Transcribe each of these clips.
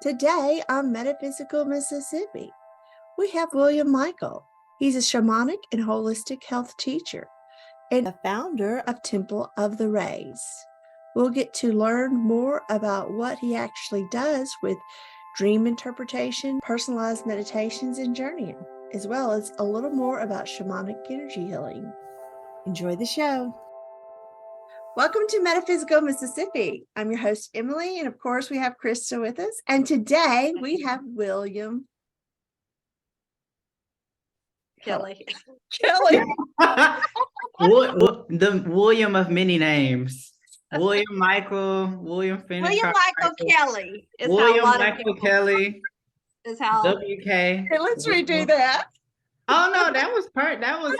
Today on Metaphysical Mississippi, we have William Michael. He's a shamanic and holistic health teacher and the founder of Temple of the Rays. We'll get to learn more about what he actually does with dream interpretation, personalized meditations, and journeying, as well as a little more about shamanic energy healing. Enjoy the show. Welcome to Metaphysical Mississippi. I'm your host, Emily, and of course, we have Krista with us. And today we have William Kelly. The William of many names. William Michael, William Phoenix. William Michael Kelly is William how a lot Michael of people Kelly. is how. WK. Hey, let's redo that. Oh no, that was that was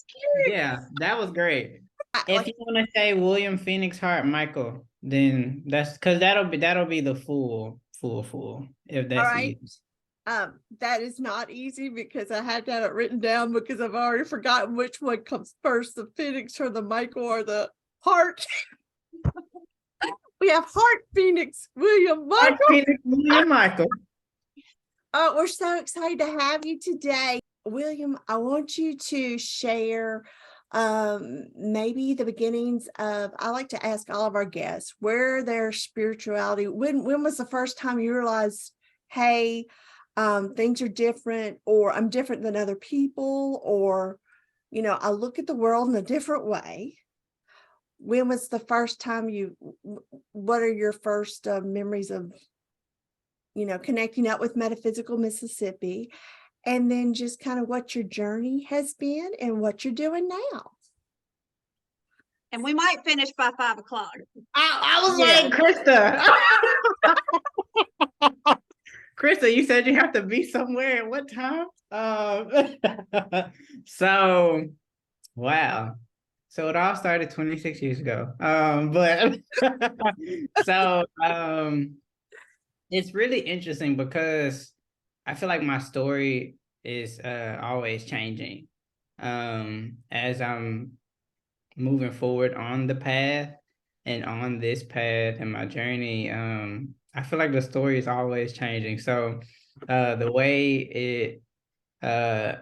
cute. Yeah, that was great. If you want to say William Phoenix Hart Michael, then that's because that'll be the full. If that's all right. easy. That is not easy because I had that written down because I've already forgotten which one comes first, the Phoenix or the Michael or the Hart. We have Hart Phoenix, William Michael. Hart Phoenix, William Michael. Oh, we're so excited to have you today. William, I want you to share maybe the beginnings of, I like to ask all of our guests, where their spirituality, when was the first time you realized, hey, things are different, or I'm different than other people, or, I look at the world in a different way. When was the first time what are your first memories of, connecting up with Metaphysical Mississippi, and then just kind of what your journey has been and what you're doing now? And we might finish by 5 o'clock. I was like, Krista. Krista, you said you have to be somewhere at what time? So, wow. So it all started 26 years ago. It's really interesting because I feel like my story is always changing as I'm moving forward on the path and on this path and my journey. I feel like the story is always changing. So the way I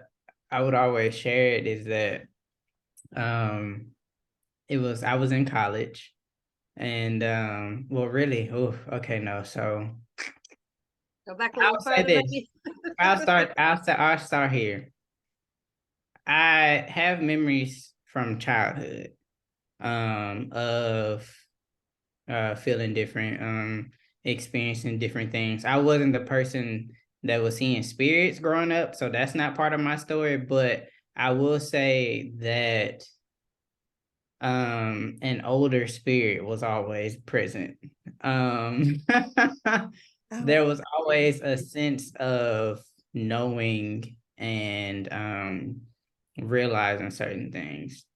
would always share it is that I was in college and so go back a little further. I'll start here. I have memories from childhood of feeling different, experiencing different things. I wasn't the person that was seeing spirits growing up, so that's not part of my story, but I will say that an older spirit was always present. There was always a sense of knowing and realizing certain things.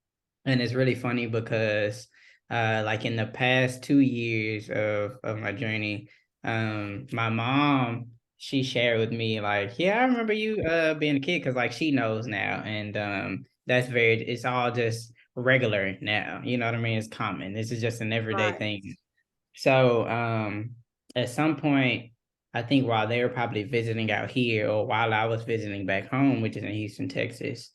And it's really funny because like in the past 2 years of my journey, my mom, she shared with me like, yeah, I remember you being a kid, because like she knows now, and it's all just regular now, you know what I mean? It's common. This is just an everyday thing. So at some point, I think while they were probably visiting out here, or while I was visiting back home, which is in Houston, Texas,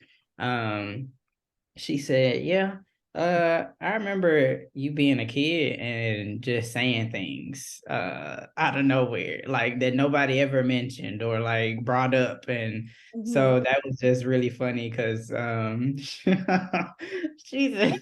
she said, yeah, I remember you being a kid and just saying things out of nowhere, like that nobody ever mentioned or like brought up. And so that was just really funny because she said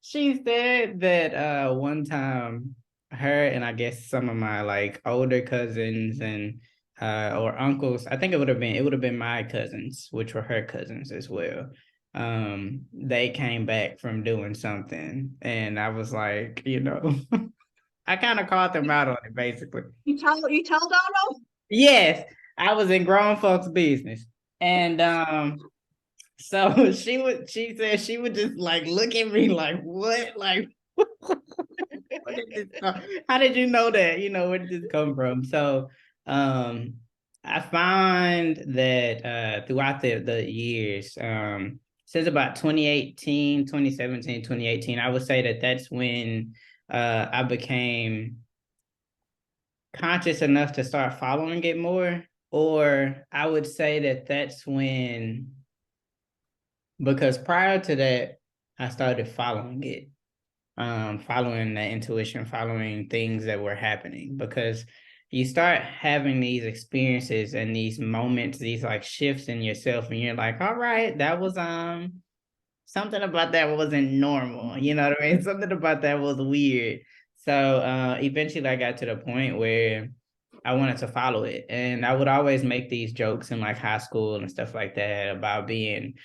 she said that one time her and I guess some of my like older cousins and or uncles, I think it would have been my cousins, which were her cousins as well. They came back from doing something, and I was like, I kind of called them out on it, basically. You told on them? Yes, I was in grown folks' business, and so she said she would just like look at me like, what? Like, how did you know that? Where did this come from? So I find that throughout the years, since about 2018, 2017, 2018, I would say that that's when I became conscious enough to start following it more, or I would say that that's when, because prior to that, I started following it, following the intuition, following things that were happening, because you start having these experiences and these moments, these like shifts in yourself, and you're like, all right, that was something about that wasn't normal. You know what I mean? Something about that was weird. So eventually I got to the point where I wanted to follow it. And I would always make these jokes in like high school and stuff like that about reading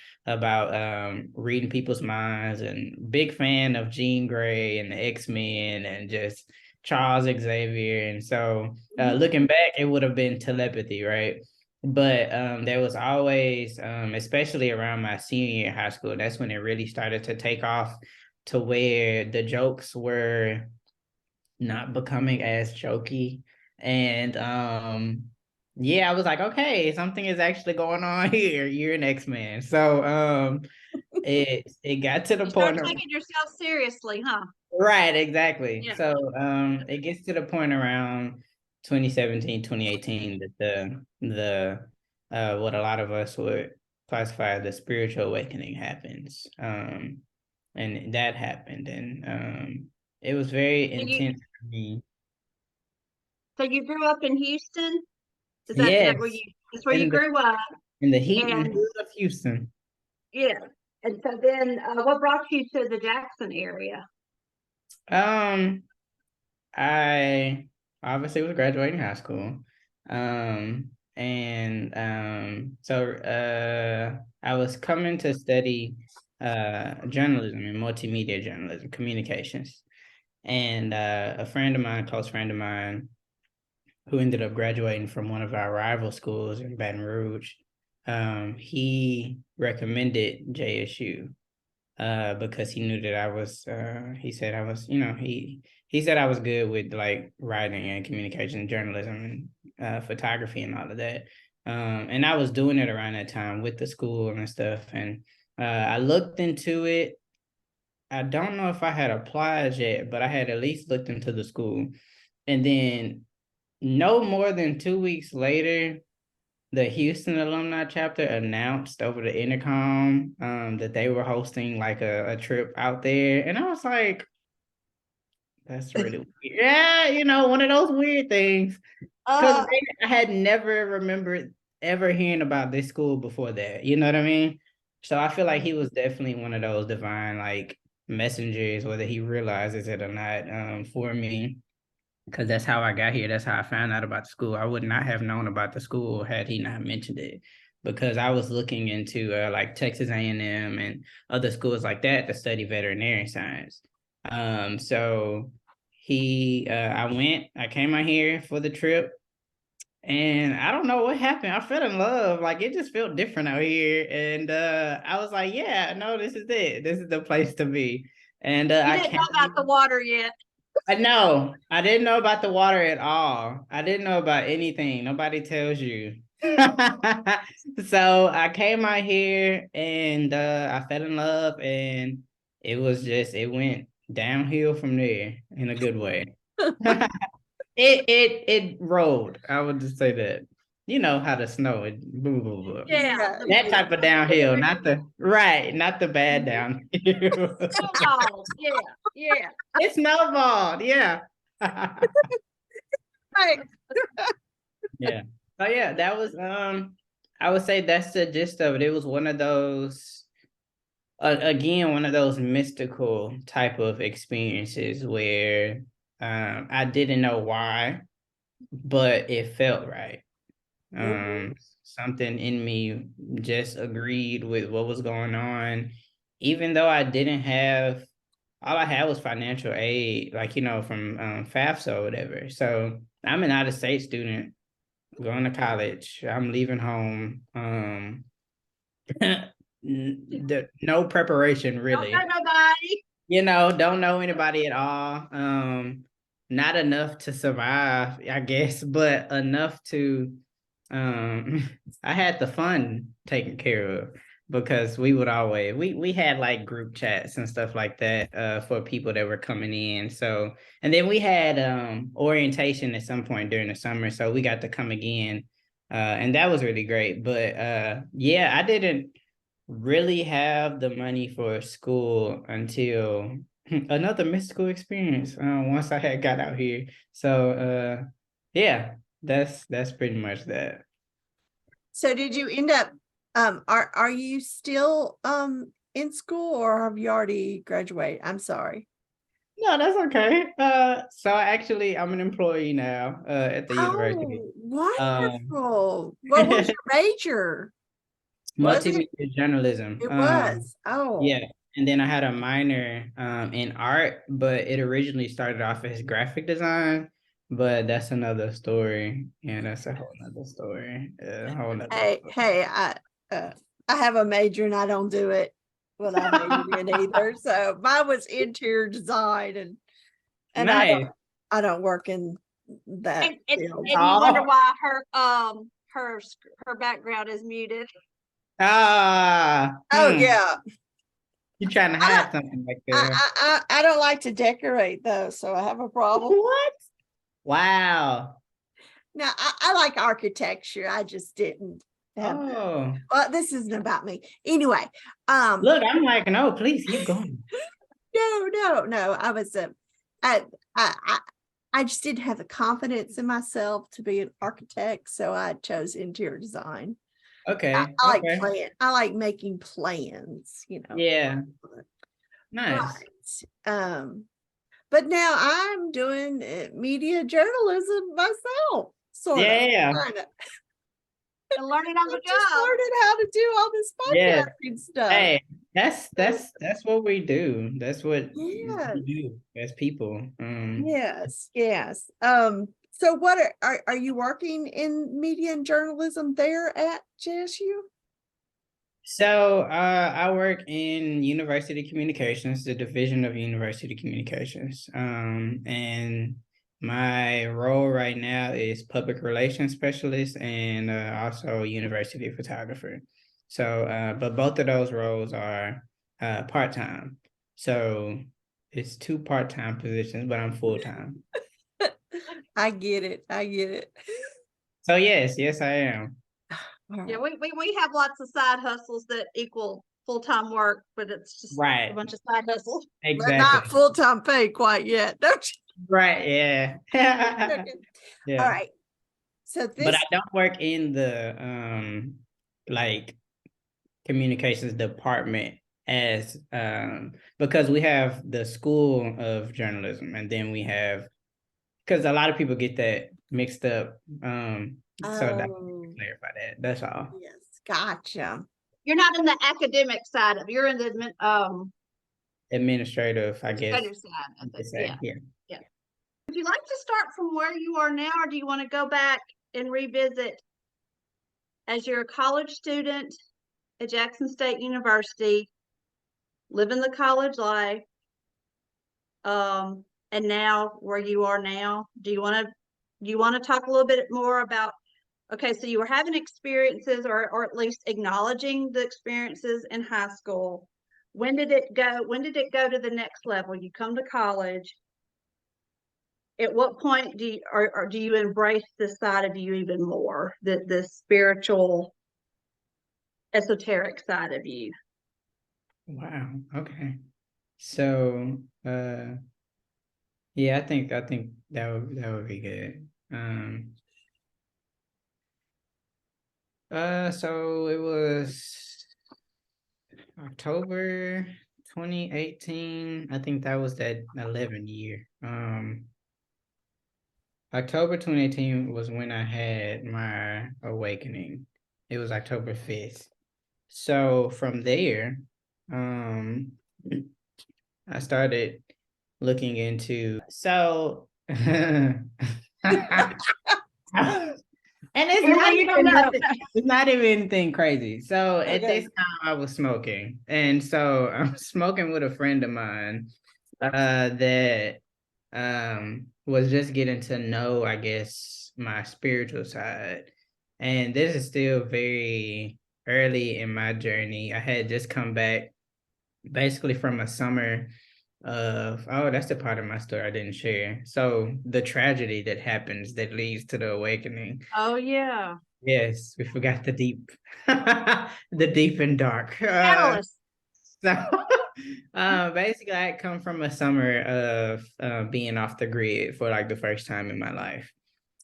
people's minds, and big fan of Jean Grey and the X-Men and just Charles Xavier. And so looking back, it would have been telepathy, right? But there was always, especially around my senior year in high school, that's when it really started to take off, to where the jokes were not becoming as jokey. And yeah, I was like, okay, something is actually going on here. You're an X-Man. So it got to the You start point of, taking yourself seriously, huh? right, exactly. Yeah. So it gets to the point around 2017, 2018 that the what a lot of us would classify as the spiritual awakening happens. And that happened, and it was very So you, intense for me. so you grew up in Houston? Is that where Yes, you, that's where you in the grew up? in the heat and And hood of Houston. yeah. And so then what brought you to the Jackson area? Um, I obviously was graduating high school. And so I was coming to study journalism and multimedia journalism, communications. And a friend of mine, a close friend of mine, who ended up graduating from one of our rival schools in Baton Rouge, he recommended JSU because he knew that I was he said I was, he said I was good with like writing and communication and journalism and photography and all of that. And I was doing it around that time with the school and stuff. And I looked into it. I don't know if I had applied yet, but I had at least looked into the school. And then no more than 2 weeks later, the Houston alumni chapter announced over the intercom that they were hosting like a trip out there. And I was like, that's really weird. Yeah, one of those weird things. Because I had never remembered ever hearing about this school before that. You know what I mean? So I feel like he was definitely one of those divine like messengers, whether he realizes it or not, for me, because that's how I got here. That's how I found out about the school. I would not have known about the school had he not mentioned it, because I was looking into like Texas A&M and other schools like that to study veterinary science. So I came out here for the trip, and I don't know what happened. I fell in love. Like, it just felt different out here. And I was like, yeah, no, this is it. This is the place to be. And You I didn't know came. about the water yet. I know. I didn't know about the water at all. I didn't know about anything. Nobody tells you. So I came out here and I fell in love, and it went downhill from there in a good way. It rolled. I would just say that. You know how the snow it boo, boo, boo. Yeah. Yeah. That type of downhill, not the bad downhill. Snowball. Yeah. Yeah. It snowballed, yeah. Right. Yeah. So yeah, that was I would say that's the gist of it. It was one of those again, one of those mystical type of experiences where I didn't know why, but it felt right. Something in me just agreed with what was going on, even though I didn't have, all I had was financial aid, like, from FAFSA or whatever. So I'm an out-of-state student going to college. I'm leaving home. No preparation Don't really. know nobody. Don't know anybody at all. Not enough to survive, I guess, but enough to I had the fun taken care of. because we would always we had like group chats and stuff like that for people that were coming in. So and then we had orientation at some point during the summer, so we got to come again. And that was really great. But yeah, I didn't really have the money for school until another mystical experience once I had got out here. So yeah, that's pretty much that. So did you end up, are you still in school or have you already graduated? I'm sorry. No, that's okay. So actually I'm an employee now at the university. Oh, Um wonderful. What was your major? Was it? multimedia journalism. It was. Oh, Yeah. And then I had a minor in art, but it originally started off as graphic design, but that's another story. Yeah, that's a whole nother story. A whole nother story. hey, I have a major and I don't do it what I majored in either. So mine was interior design and Nice. I don't work in that And field. you wonder why her background is muted. Oh yeah. You trying to hide something like that? I don't like to decorate though, so I have a problem. What? Wow. Now I like architecture. I just didn't have Oh, well, this isn't about me. Anyway, look, I'm like, no, please keep going. no. I was I I I just didn't have the confidence in myself to be an architect, so I chose interior design. Okay. I like Okay. I like making plans, you know. Yeah. Nice. Right. But now I'm doing media journalism myself, sort of. Yeah. Kinda. And learning on I'm the just job. learning how to do all this Yeah. podcasting stuff. Hey, that's what we do. That's what Yes. we do as people. Yes. So what are you working in media and journalism there at JSU? So I work in university communications, the division of university communications. And my role right now is public relations specialist and also university photographer. So but both of those roles are part-time. So it's two part-time positions, but I'm full-time. I get it. So yes, I am. All Yeah, right. we have lots of side hustles that equal full-time work, but it's just a Right. bunch of side hustles. But not Exactly. full-time pay quite yet, don't Right. Yeah. you? All Yeah. right. So But I this, don't work in the like communications department as because we have the school of journalism and then we have because a lot of people get that mixed up. So that oh, clarify that. That's all. yes, gotcha. You're not in the academic side of, you're in the Administrative, I guess administrative side of you could it. say. Yeah. Yeah. Would you like to start from where you are now, or do you want to go back and revisit as you're a college student at Jackson State University, living the college life, and now where you are now? Do you want to talk a little bit more about, okay, so you were having experiences or at least acknowledging the experiences in high school. When did it go to the next level? You come to college. At what point do you or do you embrace this side of you even more, the spiritual, esoteric side of you? Wow. Okay. So yeah, I think that would be good. So it was October 2018. I think that was that 11 year. October 2018 was when I had my awakening. It was October 5th. So from there, I started looking into and it's You know, not you don't even know. nothing, it's not even anything crazy. So at Okay. this time I was smoking. And so I'm smoking with a friend of mine that was just getting to know, I guess, my spiritual side. And this is still very early in my journey. I had just come back basically from a summer of, oh, that's the part of my story I didn't share. So the tragedy that happens that leads to the awakening. Oh yeah. Yes, we forgot the deep, the deep and dark. Catalyst. So basically I come from a summer of being off the grid for like the first time in my life.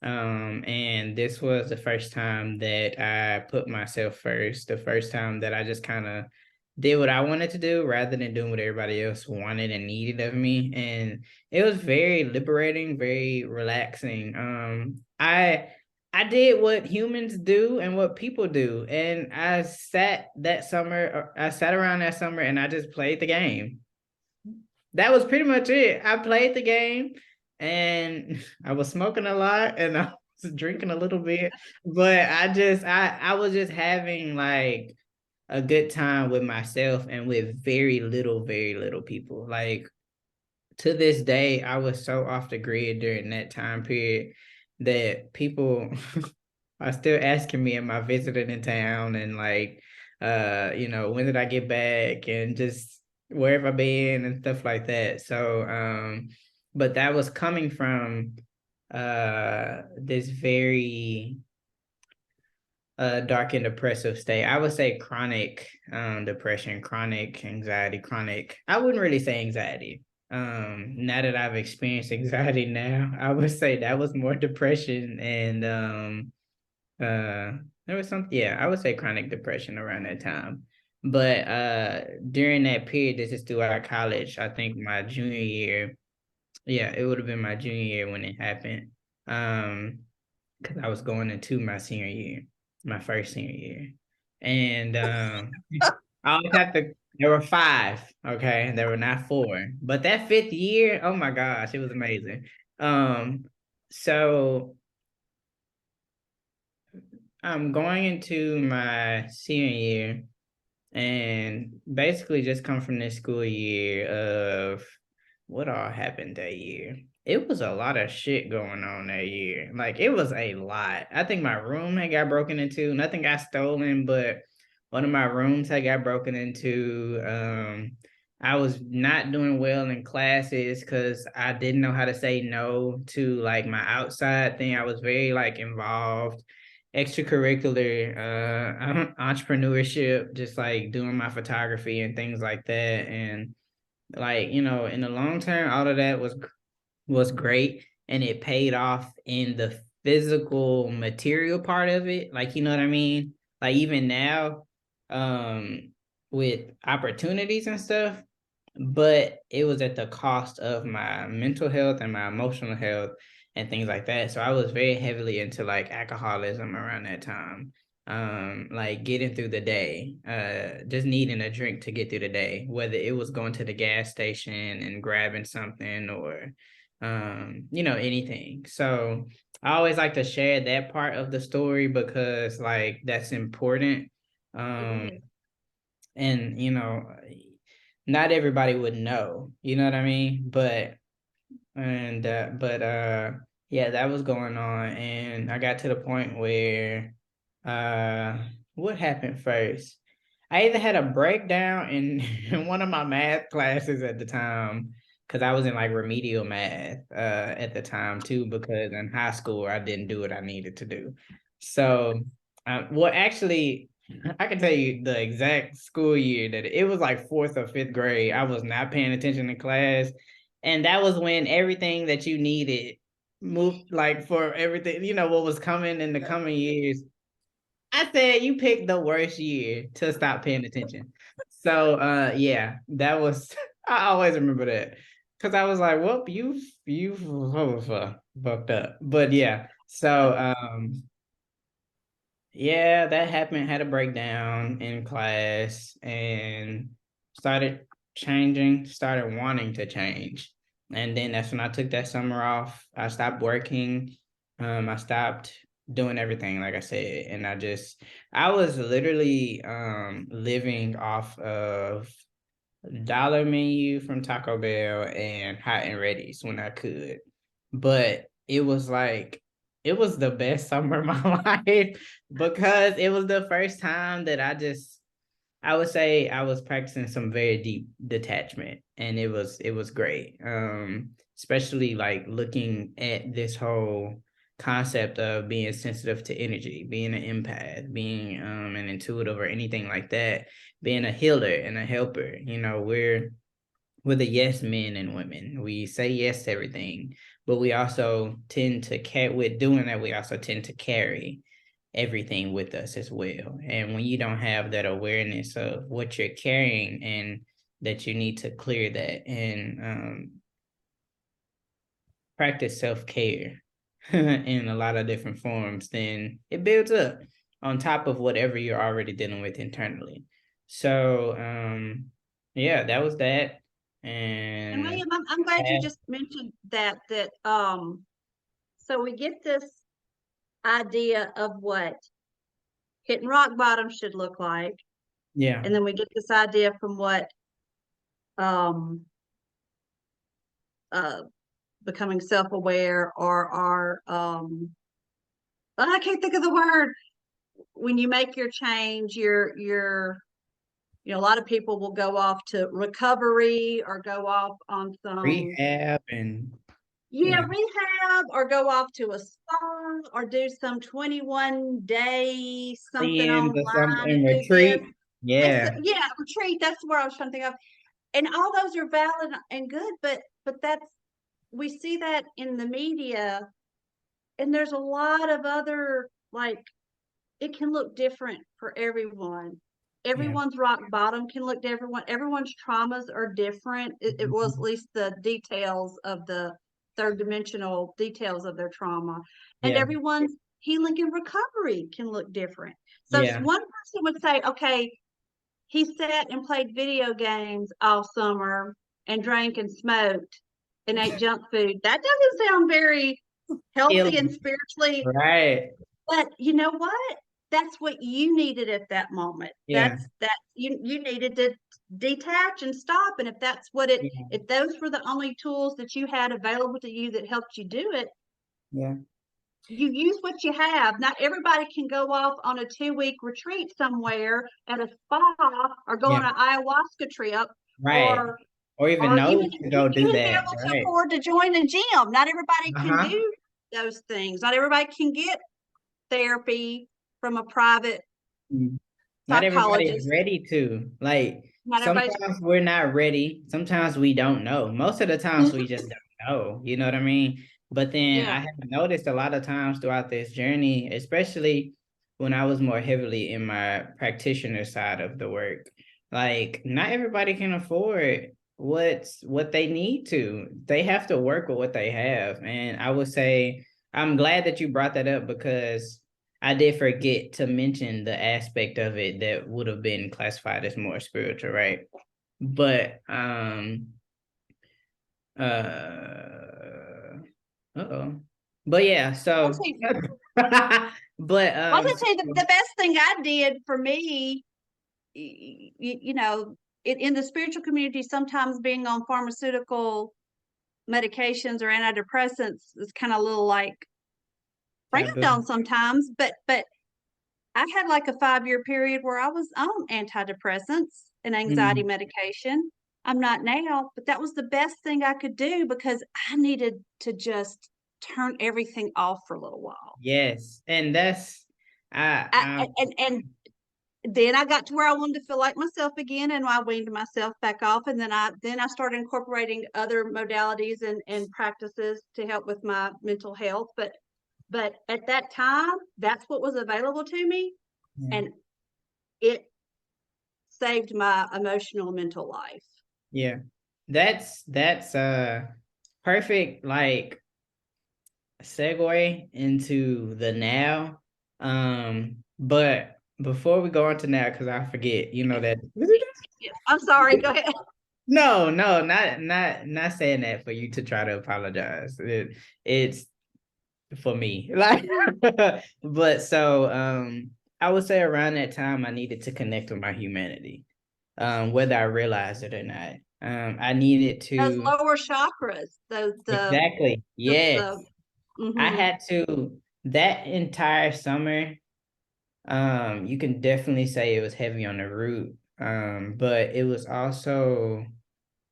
And this was the first time that I put myself first, the first time that I just kind of did what I wanted to do rather than doing what everybody else wanted and needed of me. And it was very liberating, very relaxing. I did what humans do and what people do. And I sat around that summer and I just played the game. That was pretty much it. I played the game and I was smoking a lot and I was drinking a little bit, but I was just having like a good time with myself and with very little people. Like to this day, I was so off the grid during that time period that people are still asking me, am I visiting in town? And like, when did I get back? And just where have I been and stuff like that. So, but that was coming from this very dark and depressive state. I would say chronic depression, chronic anxiety, chronic. I wouldn't really say anxiety. Now that I've experienced anxiety now, I would say that was more depression and there was some, yeah, I would say chronic depression around that time. But during that period, this is throughout college, I think my junior year, yeah, it would have been my junior year when it happened. Because I was going into my senior year, my first senior year. And I always have to, there were five, okay, there were not four. But that fifth year, oh my gosh, it was amazing. So I'm going into my senior year and basically just come from this school year of what all happened that year. It was a lot of shit going on that year. Like it was a lot. I think my room had got broken into. Nothing got stolen, but one of my rooms had got broken into. I was not doing well in classes because I didn't know how to say no to like my outside thing. I was very like involved extracurricular entrepreneurship, just like doing my photography and things like that. And like, in the long term, all of that was great and it paid off in the physical material part of it. Like, you know what I mean? Like even now, with opportunities and stuff, but it was at the cost of my mental health and my emotional health and things like that. So I was very heavily into like alcoholism around that time. Like getting through the day, just needing a drink to get through the day, whether it was going to the gas station and grabbing something or anything. So I always like to share that part of the story because like that's important. Um and not everybody would know, you know what I mean? But yeah, that was going on and I got to the point where uh what happened first? I either had a breakdown in, in one of my math classes at the time, because I was in like remedial math at the time too, because in high school I didn't do what I needed to do. So, well, actually, I can tell you the exact school year that it was like fourth or fifth grade. I was not paying attention in class, and that was when everything that you needed moved like for everything, what was coming in the coming years. I said you picked the worst year to stop paying attention. So yeah, that was I always remember that. Cause I was like, well, you've fucked up. But yeah. So yeah, that happened, had a breakdown in class and started changing, started wanting to change. And then that's when I took that summer off. I stopped working. I stopped doing everything, like I said. And I was literally living off of dollar menu from Taco Bell and hot and ready's when I could. But it was like it was the best summer of my life because it was the first time that I would say I was practicing some very deep detachment, and it was great. Especially like looking at this whole concept of being sensitive to energy, being an empath, being an intuitive or anything like that, being a healer and a helper. We're the yes men and women. We say yes to everything, but we also tend to carry, with doing that, we also tend to carry everything with us as well. And when you don't have that awareness of what you're carrying, and that you need to clear that and practice self-care in a lot of different forms, then it builds up on top of whatever you're already dealing with internally. So yeah, that was that. And And William, I'm glad you just mentioned that, so we get this idea of what hitting rock bottom should look like. yeah, And then we get this idea from what um uh becoming self-aware, or I can't think of the word. When you make your change, a lot of people will go off to recovery, or go off on some, rehab and yeah, rehab, or go off to a spa, or do some 21-day something cleanse or online something, and do this. retreat. Yeah, Yeah, retreat. That's where I was trying to think of. And all those are valid and good, but that's, we see that in the media, and there's a lot of other, like, it can look different for everyone. yeah. Everyone's rock bottom can look different. Everyone's traumas are different. It was at least the details of the third dimensional details of their trauma, and Yeah, everyone's healing and recovery can look different. So yeah, one person would say, okay, he sat and played video games all summer and drank and smoked and ate junk food. That doesn't sound very healthy and healing, spiritually. right? But you know what? That's what you needed at that moment. Yeah, That you needed to detach and stop. And if that's what it, yeah, if those were the only tools that you had available to you that helped you do it, yeah, you use what you have. Not everybody can go off on a 2-week retreat somewhere at a spa, or go yeah, on an ayahuasca trip, right. or Or even or know even to go do even be that, able to right? afford to join a gym. Not everybody can Uh-huh. do those things. Not everybody can get therapy from a private Mm. Not everybody is psychologist. ready to. Like, Not everybody's, sometimes we're not ready. Sometimes we don't know. Most of the times we just don't know. You know what I mean? But then I yeah. have noticed a lot of times throughout this journey, especially when I was more heavily in my practitioner side of the work, like not everybody can afford what they need to. They have to work with what they have. And I would say I'm glad that you brought that up, because I did forget to mention the aspect of it that would have been classified as more spiritual, right? But uh-oh. But yeah, I'll so tell you, but I was gonna say the best thing I did for me, in the spiritual community, sometimes being on pharmaceutical medications or antidepressants is kind of a little like frowned taboo. on sometimes, but I had like a 5-year period where I was on antidepressants and anxiety Mm, medication. I'm not now, but that was the best thing I could do, because I needed to just turn everything off for a little while. yes. And that's I And then I got to where I wanted to feel like myself again, and I weaned myself back off. And then I started incorporating other modalities and practices to help with my mental health. But at that time, that's what was available to me, yeah, and it saved my emotional mental life. yeah. That's perfect, like, segue into the now. But before we go on to now, because I forget, that. Yeah, I'm sorry. Go ahead. No, no, not saying that for you to try to apologize. It's for me. Like, but so I would say around that time I needed to connect with my humanity. Whether I realized it or not. I needed Those to lower chakras, the exactly, the yes. the I mm-hmm. had to that entire summer, you can definitely say it was heavy on the root, but it was also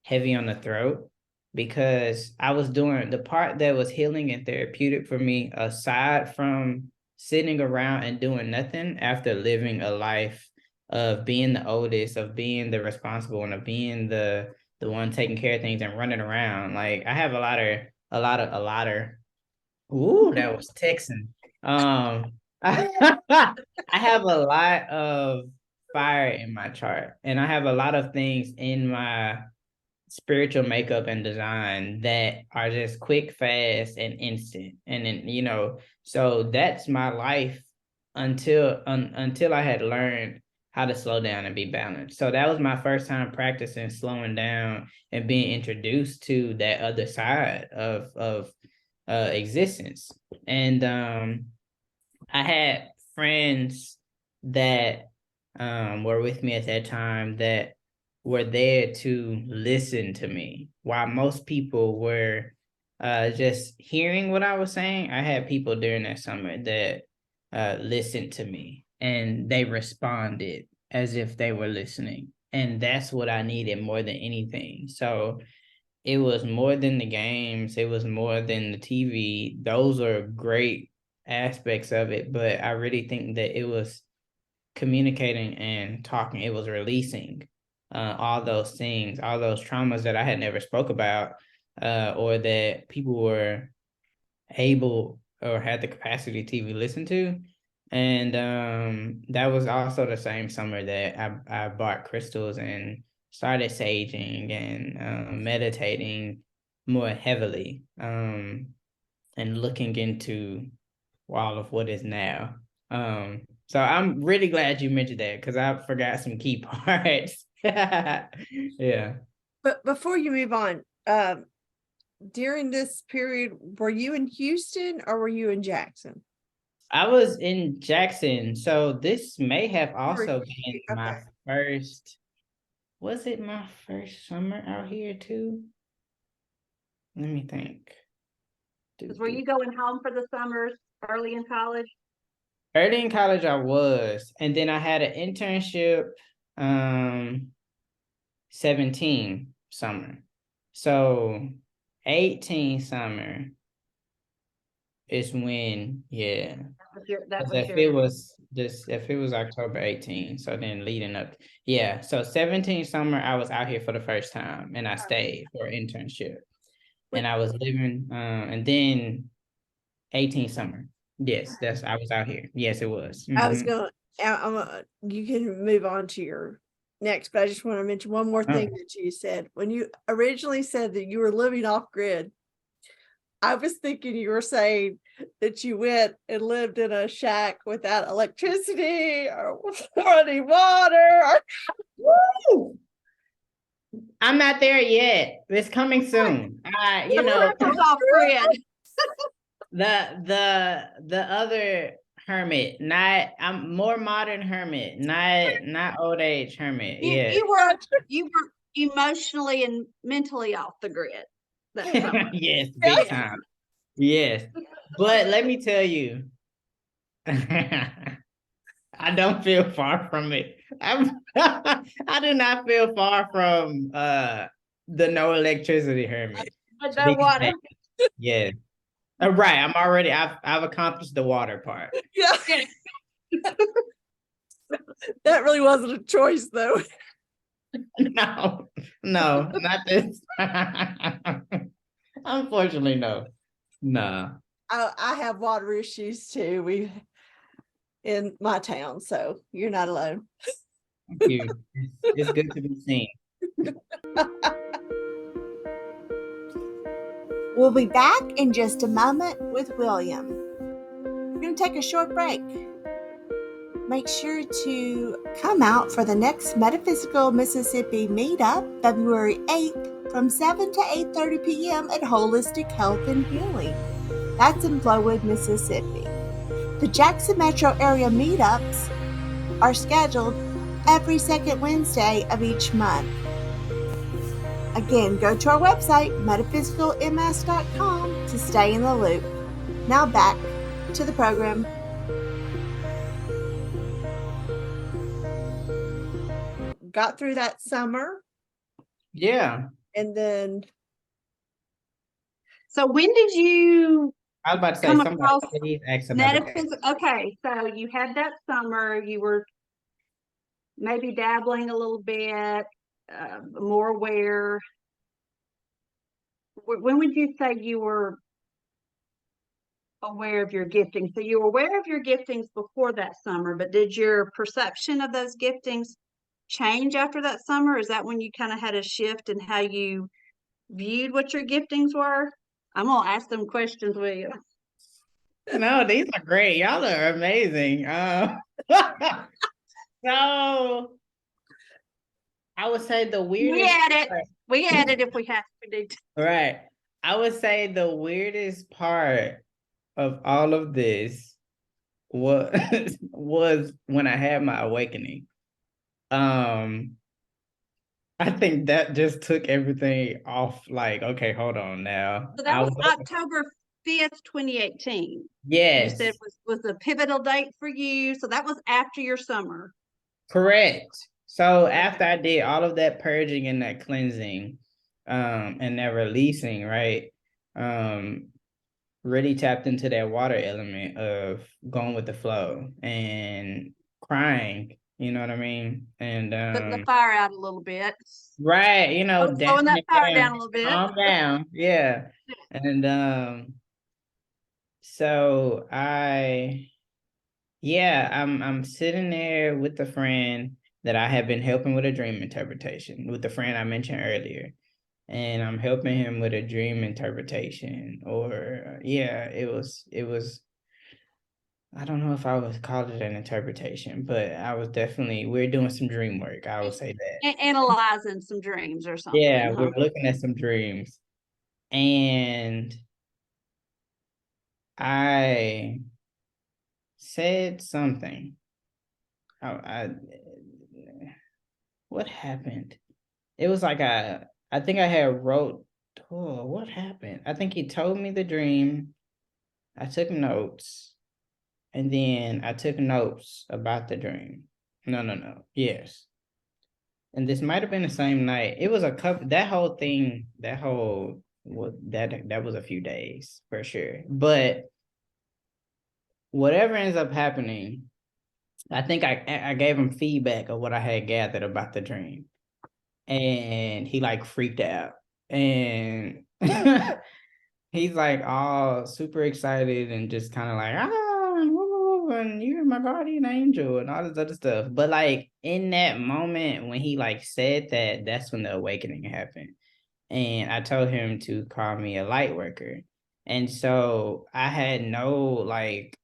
heavy on the throat because I was doing the part that was healing and therapeutic for me, aside from sitting around and doing nothing after living a life of being the oldest, of being the responsible one, of being the one taking care of things and running around. Like I have a lot of ooh, that was Texan. I have a lot of fire in my chart, and I have a lot of things in my spiritual makeup and design that are just quick, fast, and instant. And then, so that's my life until I had learned how to slow down and be balanced. So that was my first time practicing slowing down and being introduced to that other side of existence. And I had friends that were with me at that time that were there to listen to me. While most people were just hearing what I was saying, I had people during that summer that listened to me and they responded as if they were listening. And that's what I needed more than anything. So it was more than the games, it was more than the TV. Those are great aspects of it, but I really think that it was communicating and talking. It was releasing all those things, all those traumas that I had never spoke about, or that people were able or had the capacity to even listen to. And that was also the same summer that I bought crystals and started saging and meditating more heavily, and looking into all of what is now. So I'm really glad you mentioned that because I forgot some key parts. Yeah. But before you move on, during this period, were you in Houston or were you in Jackson? I was in Jackson, so this may have also been my Okay. first. Was it my first summer out here too? Let me think. 'Cause were you going home for the summers early in college? Early in college, I was, and then I had an internship, 17 summer. So 18 summer is when, yeah. That 'Cause was if it was October 18, so then leading up, yeah. So 17 summer, I was out here for the first time, and I stayed for internship, Wait. and I was living, and then 18 summer. Yes, I was out here. Yes, it was. I was Mhm. gonna, you can move on to your next, but I just want to mention one more thing that you said. When you originally said that you were living off grid, I was thinking you were saying that you went and lived in a shack without electricity or running water. Woo! I'm not there yet. It's coming soon. off grid. The other hermit, not I'm more modern hermit, not old age hermit. Yeah. You were emotionally and mentally off the grid that summer. Yes, big time. Yes. But let me tell you, I don't feel far from it. I do not feel far from the no electricity hermit. But no water. Yes. Right. I've accomplished the water part. Yeah. That really wasn't a choice though. No, not this. Unfortunately, no. I have water issues too. In my town, so you're not alone. Thank you. It's good to be seen. We'll be back in just a moment with William. We're going to take a short break. Make sure to come out for the next Metaphysical Mississippi meetup, February 8th from 7 to 8:30 p.m. at Holistic Health and Healing. That's in Flowood, Mississippi. The Jackson metro area meetups are scheduled every second Wednesday of each month. Again, go to our website, metaphysicalms.com, to stay in the loop. Now back to the program. Got through that summer, Yeah. and then So when did you I was about to say come somebody across please ask another question. metaphysics? Okay, so you had that summer, you were maybe dabbling a little bit, more aware. When would you say you were aware of your giftings? So you were aware of your giftings before that summer, but did your perception of those giftings change after that summer? Is that when you kind of had a shift in how you viewed what your giftings were? I'm gonna ask them questions, William. No, these are great. Y'all are amazing. So I would say the weirdest part, We add it if we have to. Need to. right. I would say the weirdest part of all of this was was when I had my awakening. I think that just took everything off. Like, okay, hold on now. So that was October 5th, 2018. You said Yes, was a pivotal date for you. So that was after your summer. correct. So after I did all of that purging and that cleansing, and that releasing, right? Really tapped into that water element of going with the flow and crying, you know what I mean? And Putting the fire out a little bit. right, Slowing damping that it fire down, down a little bit. calm down, yeah. And so I'm sitting there with the friend that I have been helping with a dream interpretation, with the friend I mentioned earlier. And I'm helping him with a dream interpretation, or it was I don't know if I would call it an interpretation, but I was definitely we're doing some dream work. I would say that. Analyzing some dreams or something, Yeah, huh? we're looking at some dreams. And I said something. I what happened? It was like I think I had wrote, oh, what happened? I think he told me the dream. I took notes. And then I took notes about the dream. No. Yes. And this might have been the same night. It was a couple that whole thing, that was a few days for sure. But whatever ends up happening, I think I gave him feedback of what I had gathered about the dream. And he like freaked out. And he's like all super excited and just kind of like, and you're my guardian angel and all this other stuff. But like in that moment when he like said that, that's when the awakening happened. And I told him to call me a light worker. And so I had no like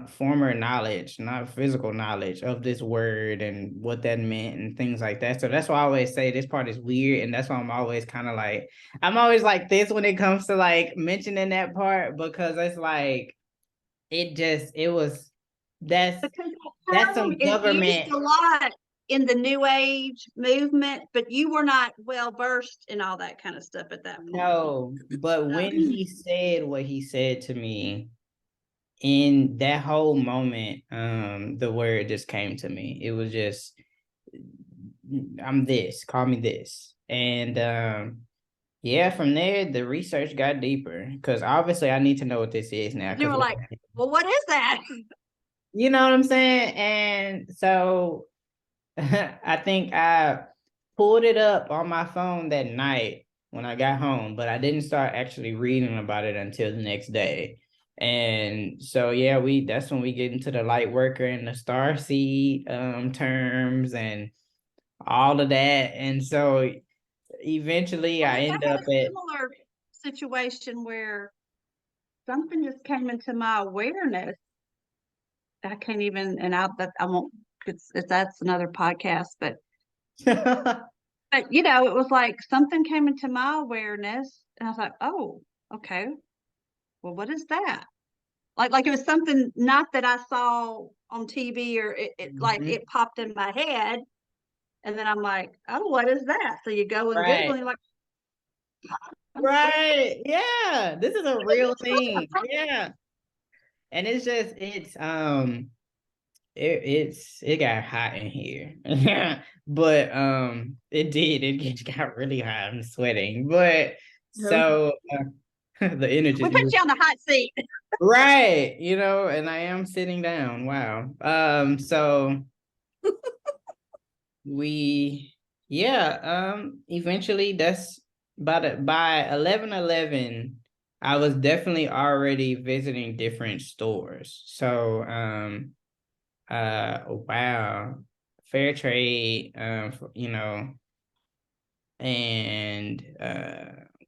former knowledge, not physical knowledge of this word and what that meant and things like that. So that's why I always say this part is weird. And that's why I'm always kind of like, I'm always like this when it comes to like mentioning that part, because it's like, it was, that's Because that's that term some is used government. a lot in the New Age movement, but you were not well versed in all that kind of stuff at that point. No, but when he said what he said to me, in that whole moment, the word just came to me. It was just, I'm this, call me this. And yeah, from there the research got deeper because obviously I need to know what this is now. You were like, well, what is that? You know what I'm saying? And so I think I pulled it up on my phone that night when I got home, but I didn't start actually reading about it until the next day. And so yeah, that's when we get into the light worker and the star seed terms and all of that. And so eventually I end up a at similar situation where something just came into my awareness. I can't even, and I won't. That's another podcast, but it was like something came into my awareness, and I was like, oh, okay, well, what is that? Like it was something not that I saw on TV or like Mhm. it popped in my head, and then I'm like, oh, what is that? So you go and Google, Right. and you're like, Right. Yeah. This is a real thing. Yeah. and it's just it got hot in here. But it got really hot. I'm sweating. But so the We energy put was you on the hot seat. right, and I am sitting down. Wow. So we eventually that's by 11:11 I was definitely already visiting different stores. So wow, fair trade, and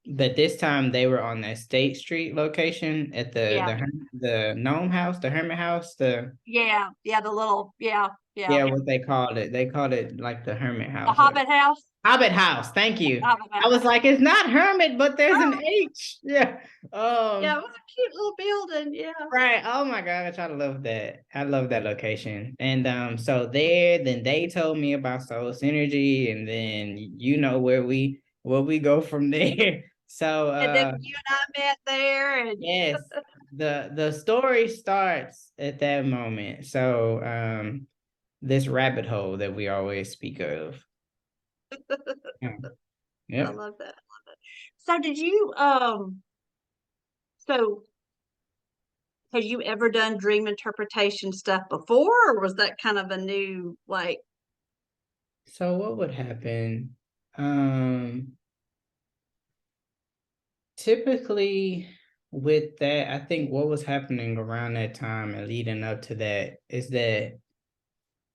but this time they were on the State Street location at Yeah, the gnome house, the hermit house, yeah, the little, yeah, what they called it like the hermit the house or Hobbit house. Hobbit house. Thank you. Hobbit I house. was like, it's not hermit, but there's an Oh, H. Yeah. yeah, it was a cute little building. Yeah. Right. Oh my gosh, I love that. I love that location. And so then they told me about Soul Synergy, and then where we go from there. So And then you and I met there, and yes, the story starts at that moment. So this rabbit hole that we always speak of. Yeah. I Yep. love that. So did you so have you ever done dream interpretation stuff before, or was that kind of a new like? So what would happen? Um Typically with that, I think what was happening around that time and leading up to that is that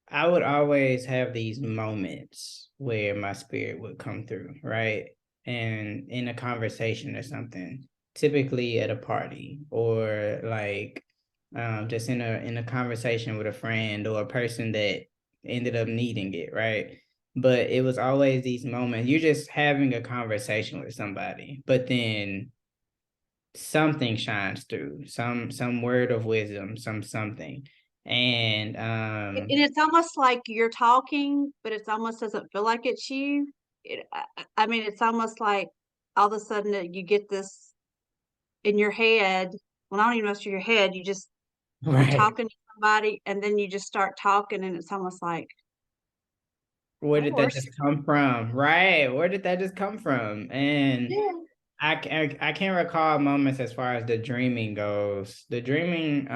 I would always have these moments where my spirit would come through, right? And in a conversation or something, typically at a party or like just in a conversation with a friend or a person that ended up needing it, right? But it was always these moments. You're just having a conversation with somebody, but then something shines through, some word of wisdom, something. And And it's almost like you're talking, but it's almost doesn't feel like it's you. I mean, it's almost like all of a sudden you get this in your head. Well, I don't even know if it's your head. You're right. talking to somebody, and then you just start talking, and it's almost like Where did that horse. just come from? Right. Where did that just come from? And Yeah. I can't recall moments as far as the dreaming goes. The dreaming,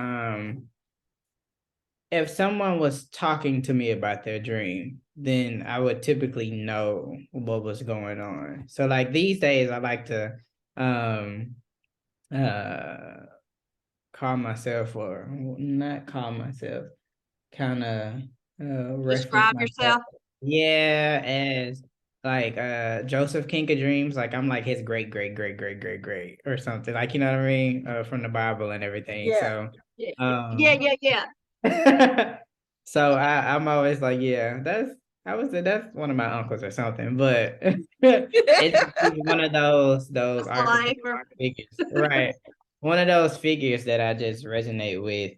if someone was talking to me about their dream, then I would typically know what was going on. So like these days I like to um uh call myself, or not call myself, kind of reference Describe myself, yourself. yeah, as like Joseph King of Dreams, like I'm like his great or something, like, you know what I mean, from the Bible and everything. Yeah. So Yeah, um yeah. so I'm always like, yeah, that's one of my uncles or something, but it's one of those A life archetypal or figures, right? One of those figures that I just resonate with,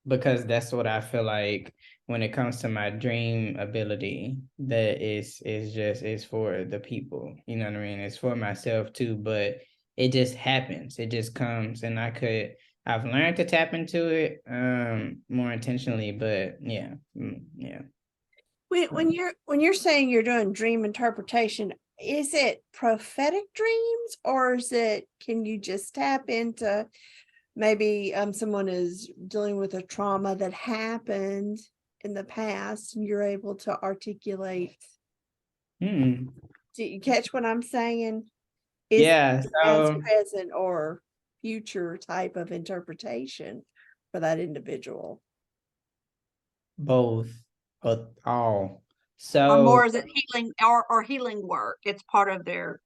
because that's what I feel like when it comes to my dream ability, that is just is for the people. You know what I mean? It's for myself too, but it just happens. It just comes, and I've learned to tap into it more intentionally, but yeah. Yeah. When you're saying you're doing dream interpretation, is it prophetic dreams, or is it, can you just tap into maybe someone is dealing with a trauma that happened in the past and you're able to articulate? Hmm. Do you catch what I'm saying? Is Yeah, it past, so present, or future type of interpretation for that individual? both, but all. or more So is it healing or healing work? It's part of their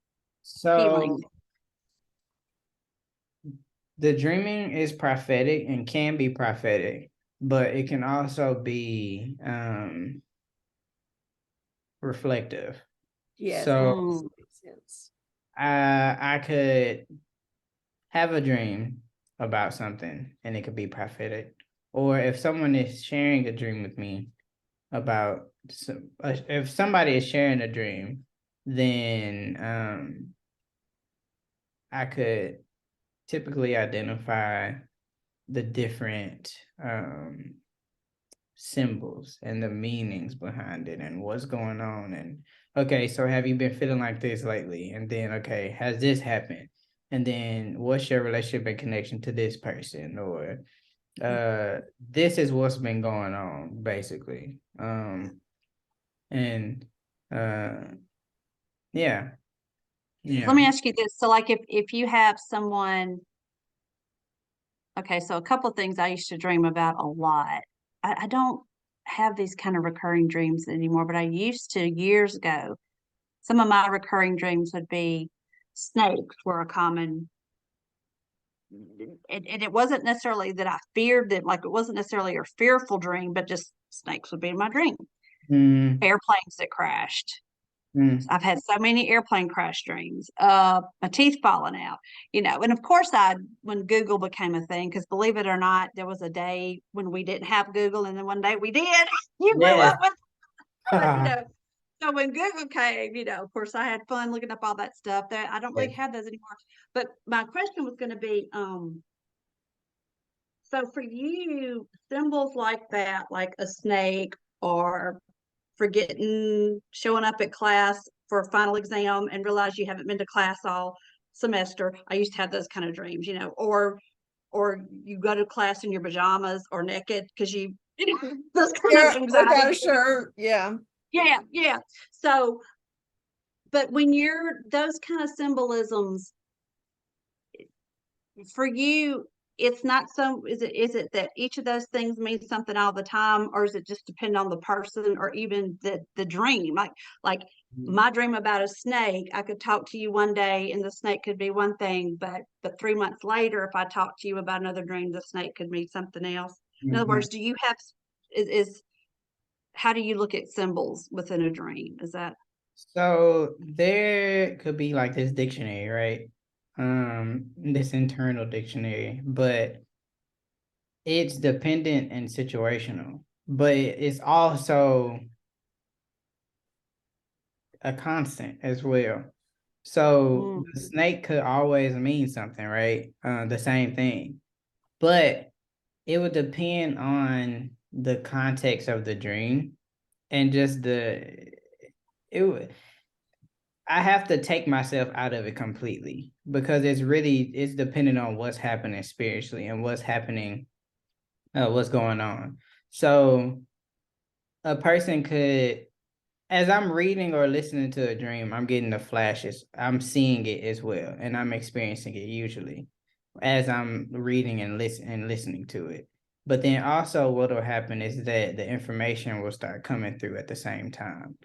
healing. so the dreaming is prophetic and can be prophetic, but it can also be reflective. Yes, that So Mm. makes sense. I could have a dream about something and it could be prophetic. Or if someone is sharing a dream with me about if somebody is sharing a dream, then I could typically identify the different symbols and the meanings behind it and what's going on. And okay, so have you been feeling like this lately? And then, okay, has this happened? And then what's your relationship and connection to this person? Or this is what's been going on, basically. And yeah. Let me ask you this. So like if you have someone, okay, so a couple of things I used to dream about a lot. I don't have these kind of recurring dreams anymore, but I used to years ago. Some of my recurring dreams would be snakes were a common, and it wasn't necessarily that I feared them, like it wasn't necessarily a fearful dream, but just snakes would be in my dream. Airplanes that crashed. I've had so many airplane crash dreams, my teeth falling out, and of course when Google became a thing, because believe it or not, there was a day when we didn't have Google, and then one day we did. You grew Yes. up with, you know, so when Google came, of course I had fun looking up all that stuff. That I don't really Yes. have those anymore. But my question was going to be, so for you, symbols like that, like a snake or forgetting showing up at class for a final exam and realize you haven't been to class all semester. I used to have those kind of dreams, or you go to class in your pajamas or naked because those kind of anxiety. Sure. Yeah. Yeah. So, but when you're those kind of symbolisms for you, it's not so, is it that each of those things means something all the time, or is it just depend on the person or even the dream? Like my dream about a snake, I could talk to you one day and the snake could be one thing, but 3 months later, if I talk to you about another dream, the snake could mean something else. In other words, do you have is how do you look at symbols within a dream? Is that So there could be like this dictionary, right? This internal dictionary, but it's dependent and situational, but it's also a constant as well. So the snake could always mean something, right? The same thing, but it would depend on the context of the dream and just I have to take myself out of it completely because it's dependent on what's happening spiritually and what's happening, what's going on. So a person could, as I'm reading or listening to a dream, I'm getting the flashes. I'm seeing it as well, and I'm experiencing it usually as I'm reading and listening to it. But then also what will happen is that the information will start coming through at the same time.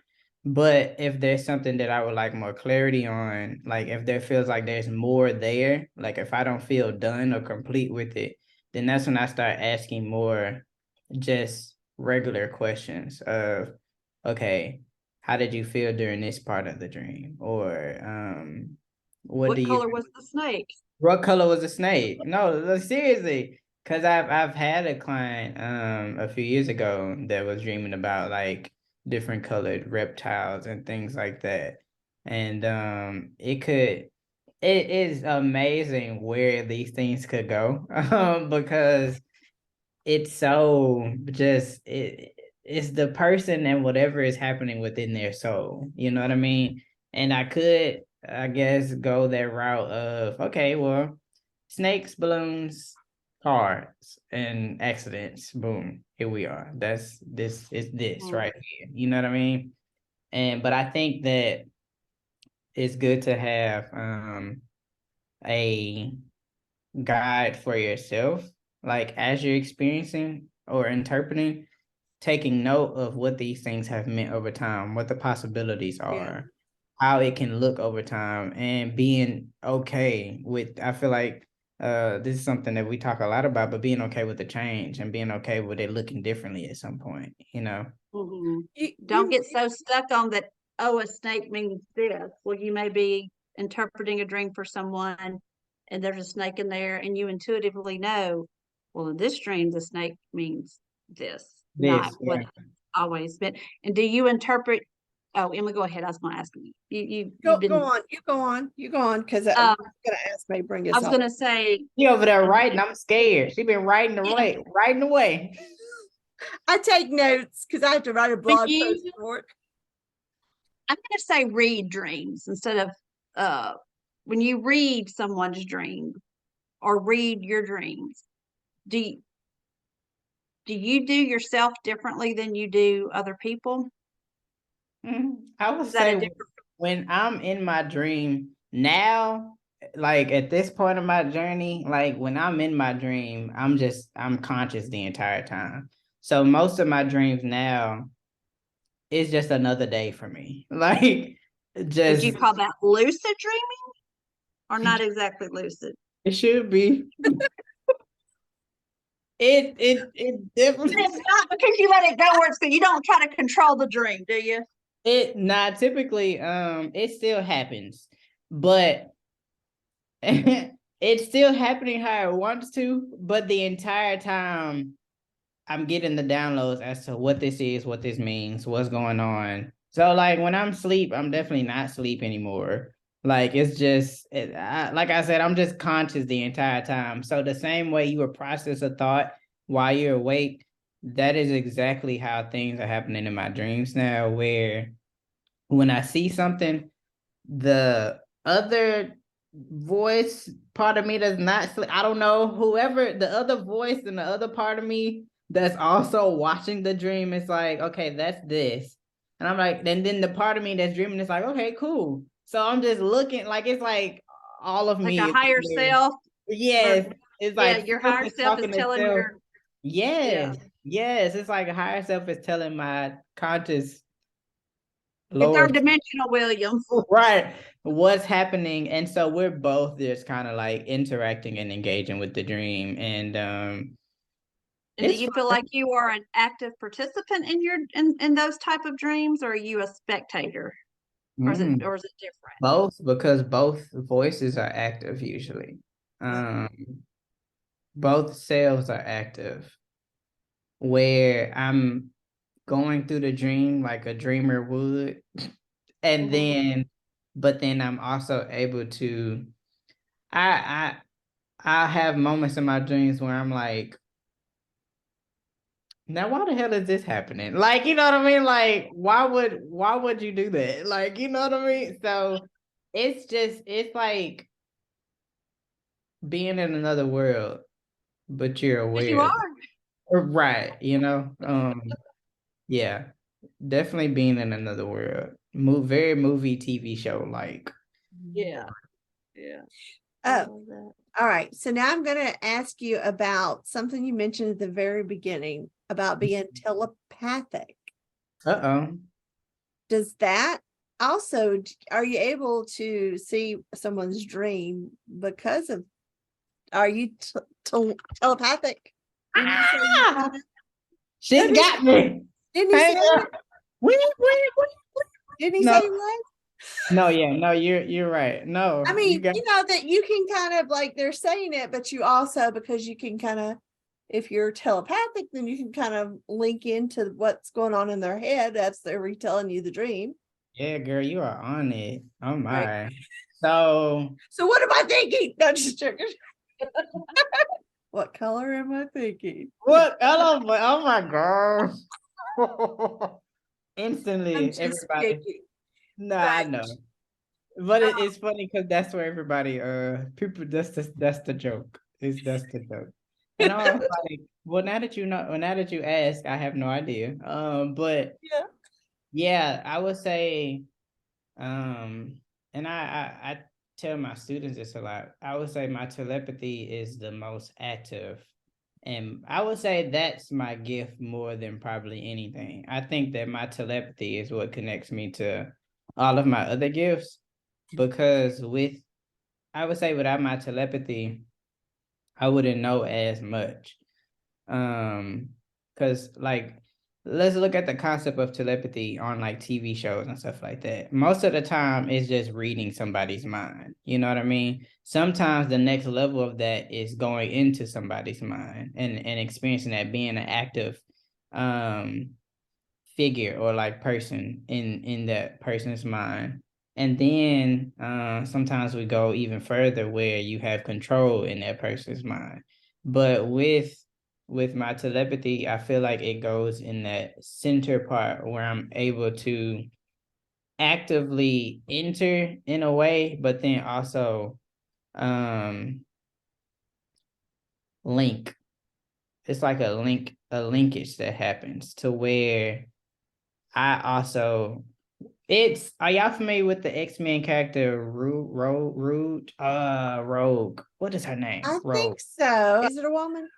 But if there's something that I would like more clarity on, like if there feels like there's more there, like if I don't feel done or complete with it, then that's when I start asking more just regular questions of, okay, how did you feel during this part of the dream? Or what color was the snake? what color was the snake? No, seriously. Cause I've had a client a few years ago that was dreaming about like different colored reptiles and things like that. And it is amazing where these things could go. Because it's so just it's the person and whatever is happening within their soul. You know what I mean? And I could, I guess, go that route of, okay, well, snakes, balloons, cars, and accidents. Boom, here we are. This is this right here. You know what I mean? But I think that it's good to have a guide for yourself, like as you're experiencing or interpreting, taking note of what these things have meant over time, what the possibilities are, how it can look over time, and being okay with, I feel like this is something that we talk a lot about, but being okay with the change and being okay with it looking differently at some point, you know? Don't get so stuck on that, oh, a snake means this. Well, you may be interpreting a dream for someone and there's a snake in there and you intuitively know, well, in this dream, the snake means this, not This, what yeah. it's always been. And do you interpret Oh, Emma, go ahead. I was going to ask you. You've Go been. on, you go on, because I'm Um, gonna ask me, bring I us was up. going to say. She over there writing. I'm scared. She been writing away, writing away. I take notes because I have to write a When blog you, post for it. I'm going to say read dreams instead of when you read someone's dream or read your dreams. Do you do yourself differently than you do other people? I would Is that a say different? when I'm in my dream now, like at this point of my journey, like when I'm in my dream, I'm conscious the entire time. So most of my dreams now is just another day for me. Like Would just you call that lucid dreaming or not exactly lucid? it should be. It definitely It's not because you let it go where it's good. You don't try to control the dream, do you? typically it still happens, but it's still happening how it wants to, but the entire time I'm getting the downloads as to what this is, what this means, what's going on. So like when I'm asleep, I'm definitely not asleep anymore. Like it's just like I said, I'm just conscious the entire time. So the same way you would process a thought while you're awake, that is exactly how things are happening in my dreams now, where when I see something, the other voice part of me does not sleep. I don't know, whoever the other voice and the other part of me that's also watching the dream is like, okay, that's this. And I'm like, then the part of me that's dreaming is like, okay, cool. So I'm just looking like it's like all of Like me a is higher there. self. Yes. It's Yeah, like your self higher is self is talking to telling self. your Yes. Yes. It's like a higher self is telling my conscious your lower third dimensional William. right what's happening, and so we're both just kind of like interacting and engaging with the dream, and And do it's you feel fun. like you are an active participant in your in those type of dreams, or are you a spectator? Or is it Mm, different? both, because both voices are active usually. um Both selves are active, where I'm going through the dream like a dreamer would, and then but then I'm also able to I I have moments in my dreams where I'm like, now why the hell is this happening? Like, you know what I mean? Like, why would you do that? Like, you know what I mean? So it's like being in another world, but you're Because you are. aware. Right, you know? Yeah. Definitely being in another world. Very movie TV show like. Yeah. Yeah. Oh, all right. So now I'm going to ask you about something you mentioned at the very beginning about being telepathic. Uh-oh. Does that also, are you able to see someone's dream because of, are you telepathic? Didn't you say you Ah! kinda- She got me. Didn't he Hey, say it? wait. Didn't he say No, he was? no, yeah, no, you're right. No, I you mean, got you know, that you can kind of like, they're saying it, but you also, because you can kind of, if you're telepathic, then you can kind of link into what's going on in their head as they're retelling you the dream. yeah, girl, you are on it. Oh Right. my. So So what am I thinking? No, just joking. What color am I thinking? what? Oh my gosh. I'm Instantly, just everybody. kidding. No, I Right. know. But it's funny because that's where everybody people that's the joke. That's the joke. And I was like, well, now that you know, well, now that you ask, I have no idea. But Yeah. yeah, I would say, and I tell my students this a lot. I would say my telepathy is the most active, and I would say that's my gift more than probably anything. I think that my telepathy is what connects me to all of my other gifts, because I would say without my telepathy, I wouldn't know as much. Because like let's look at the concept of telepathy on like TV shows and stuff like that. Most of the time it's just reading somebody's mind. You know what I mean? Sometimes the next level of that is going into somebody's mind and experiencing that, being an active um figure or like person in that person's mind. And then sometimes we go even further where you have control in that person's mind. But with my telepathy, I feel like it goes in that center part where I'm able to actively enter in a way, but then also link. It's like a linkage that happens to where I also are y'all familiar with the X-Men character Rogue? What is her name? I Rogue. think so. Is it a woman?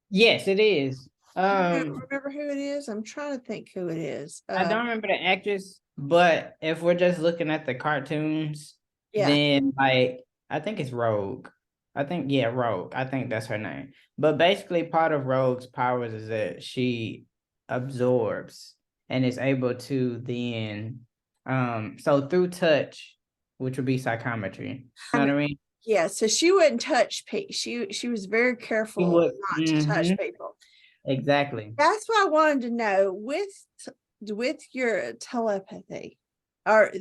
Yes, it is. I don't remember who it is. I'm trying to think who it is. I don't remember the actress, but if we're just looking at the cartoons, Yeah. then like I think it's Rogue. I think yeah, Rogue. I think that's her name. But basically part of Rogue's powers is that she absorbs and is able to then so through touch, which would be psychometry. You know what I mean? Yeah, so she wouldn't touch people. She was very She careful would not to touch people. exactly. That's what I wanted to know with your telepathy, or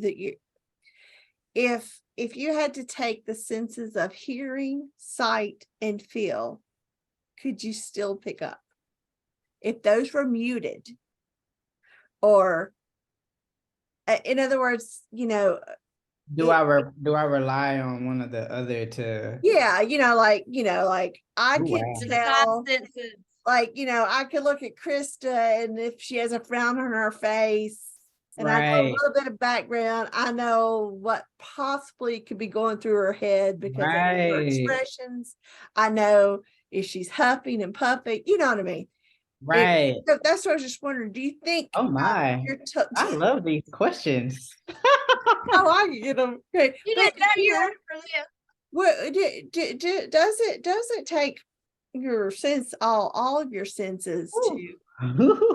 if you had to take the senses of hearing, sight, and feel, could you still pick up? If those were muted, or in other words, Do I rely on one of the other to yeah, like I Ooh, could wow. The five tell, senses. like, I could look at Krista, and if she has a frown on her face, and I know a Right, little bit of background, I know what possibly could be going through her head because of her right, expressions. I know if she's huffing and puffing, you know what I mean? right. So that's what I was just wondering. Do you think Oh my. your I love these questions. oh, I can get them. Okay. You But didn't know you were for this. what does it take your sense, all of your senses to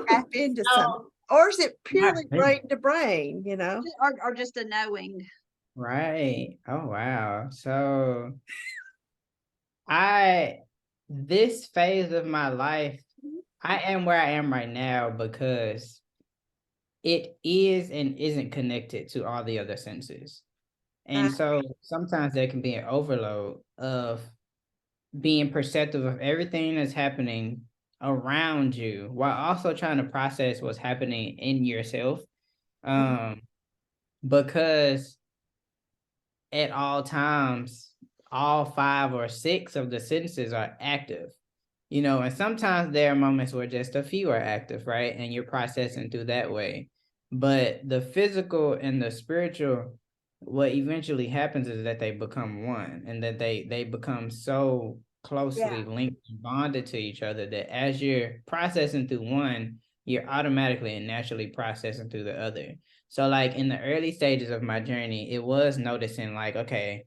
tap into something, Oh, or is it My purely goodness. brain to brain, or just a knowing. Right. Oh wow. So I this phase of my life, I am where I am right now because it is and isn't connected to all the other senses. Uh, And so sometimes there can be an overload of being perceptive of everything that's happening around you while also trying to process what's happening in yourself. Um, because at all times, all five or six of the senses are active, and sometimes there are moments where just a few are active, right? And you're processing through that way. But the physical and the spiritual, what eventually happens is that they become one and that they become so closely yeah, linked and bonded to each other that as you're processing through one, you're automatically and naturally processing through the other. So like in the early stages of my journey, it was noticing like, okay,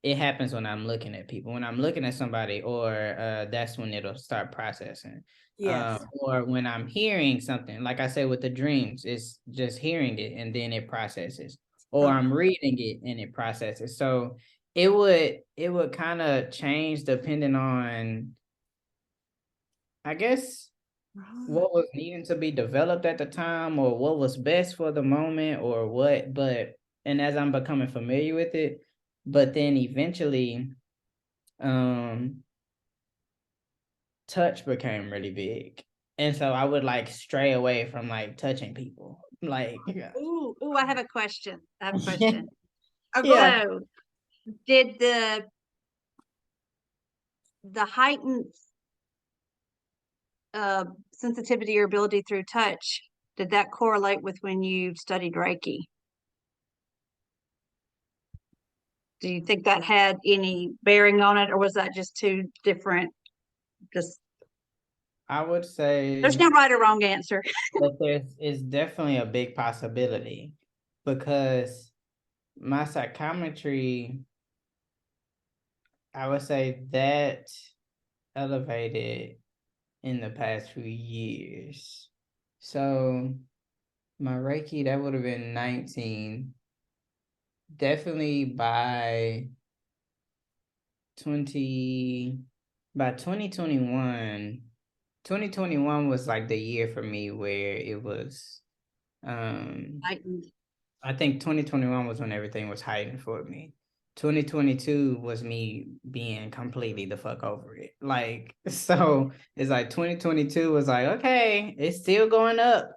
it happens when I'm looking at people. When I'm looking at somebody, or that's when it'll start processing. yes, Or when I'm hearing something, like I said with the dreams, it's just hearing it and then it processes. Or I'm reading it and it processes. So it would kind of change depending on, I guess, right. what was needing to be developed at the time or what was best for the moment or what. But and as I'm becoming familiar with it, but then eventually touch became really big. And so I would like stray away from like touching people. Like Ooh, I have a question. I have a question. Oh, go yeah. ahead. So, did the heightened sensitivity or ability through touch, did that correlate with when you studied Reiki? Do you think that had any bearing on it, or was that just two different? Just I would there's say no right or wrong answer. that there's is definitely a big possibility because my psychometry, I would say that elevated in the past few years. So my Reiki, that would have been 19. Definitely 20 by 2021, 2021 was like the year for me where it was Heightened. I think 2021 was when everything was heightened for me. 2022 was me being completely the fuck over it. Like, so it's like 2022 was like, okay, it's still going up.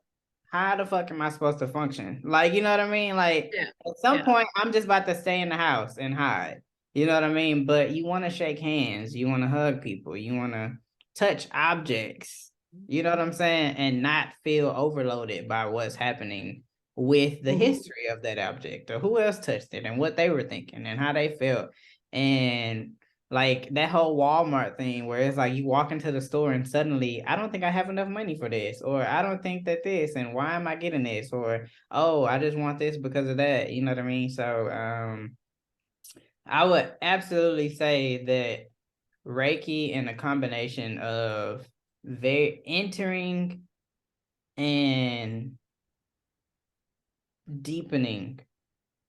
How the fuck am I supposed to function? Like, you know what I mean? Like, Yeah. at some Yeah. point, I'm just about to stay in the house and hide. You know what I mean? But you want to shake hands, you want to hug people, you want to touch objects. You know what I'm saying? And not feel overloaded by what's happening with the Mhm. history of that object or who else touched it and what they were thinking and how they felt. And like that whole Walmart thing where it's like you walk into the store and suddenly, I don't think I have enough money for this, or I don't think that this, and why am I getting this? Or, oh, I just want this because of that. You know what I mean? So I would absolutely say that Reiki and a combination of very entering and deepening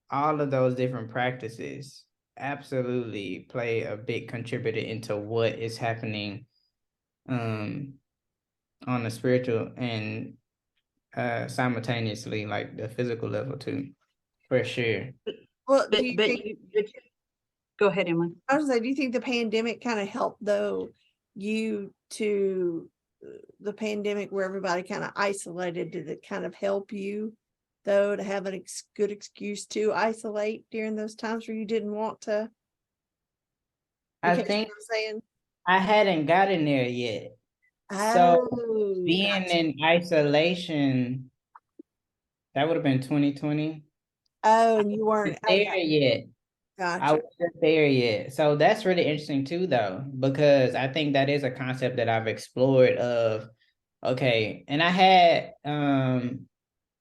all of those different practices absolutely play a big contributor into what is happening on the spiritual and simultaneously like the physical level too, for sure. Well, do But you but think, go ahead, Emily. I was like, do you think the pandemic kind of helped though you to the pandemic where everybody kind of isolated? Did it kind of help you though to have a good excuse to isolate during those times where you didn't want to? You I catch what think I'm saying? I hadn't gotten there yet. So Oh, being gotcha. in isolation, that would have been 2020. Oh, and you weren't, There okay, yet. I gotcha. wasn't there yet. So that's really interesting too, though, because I think that is a concept that I've explored of, okay, and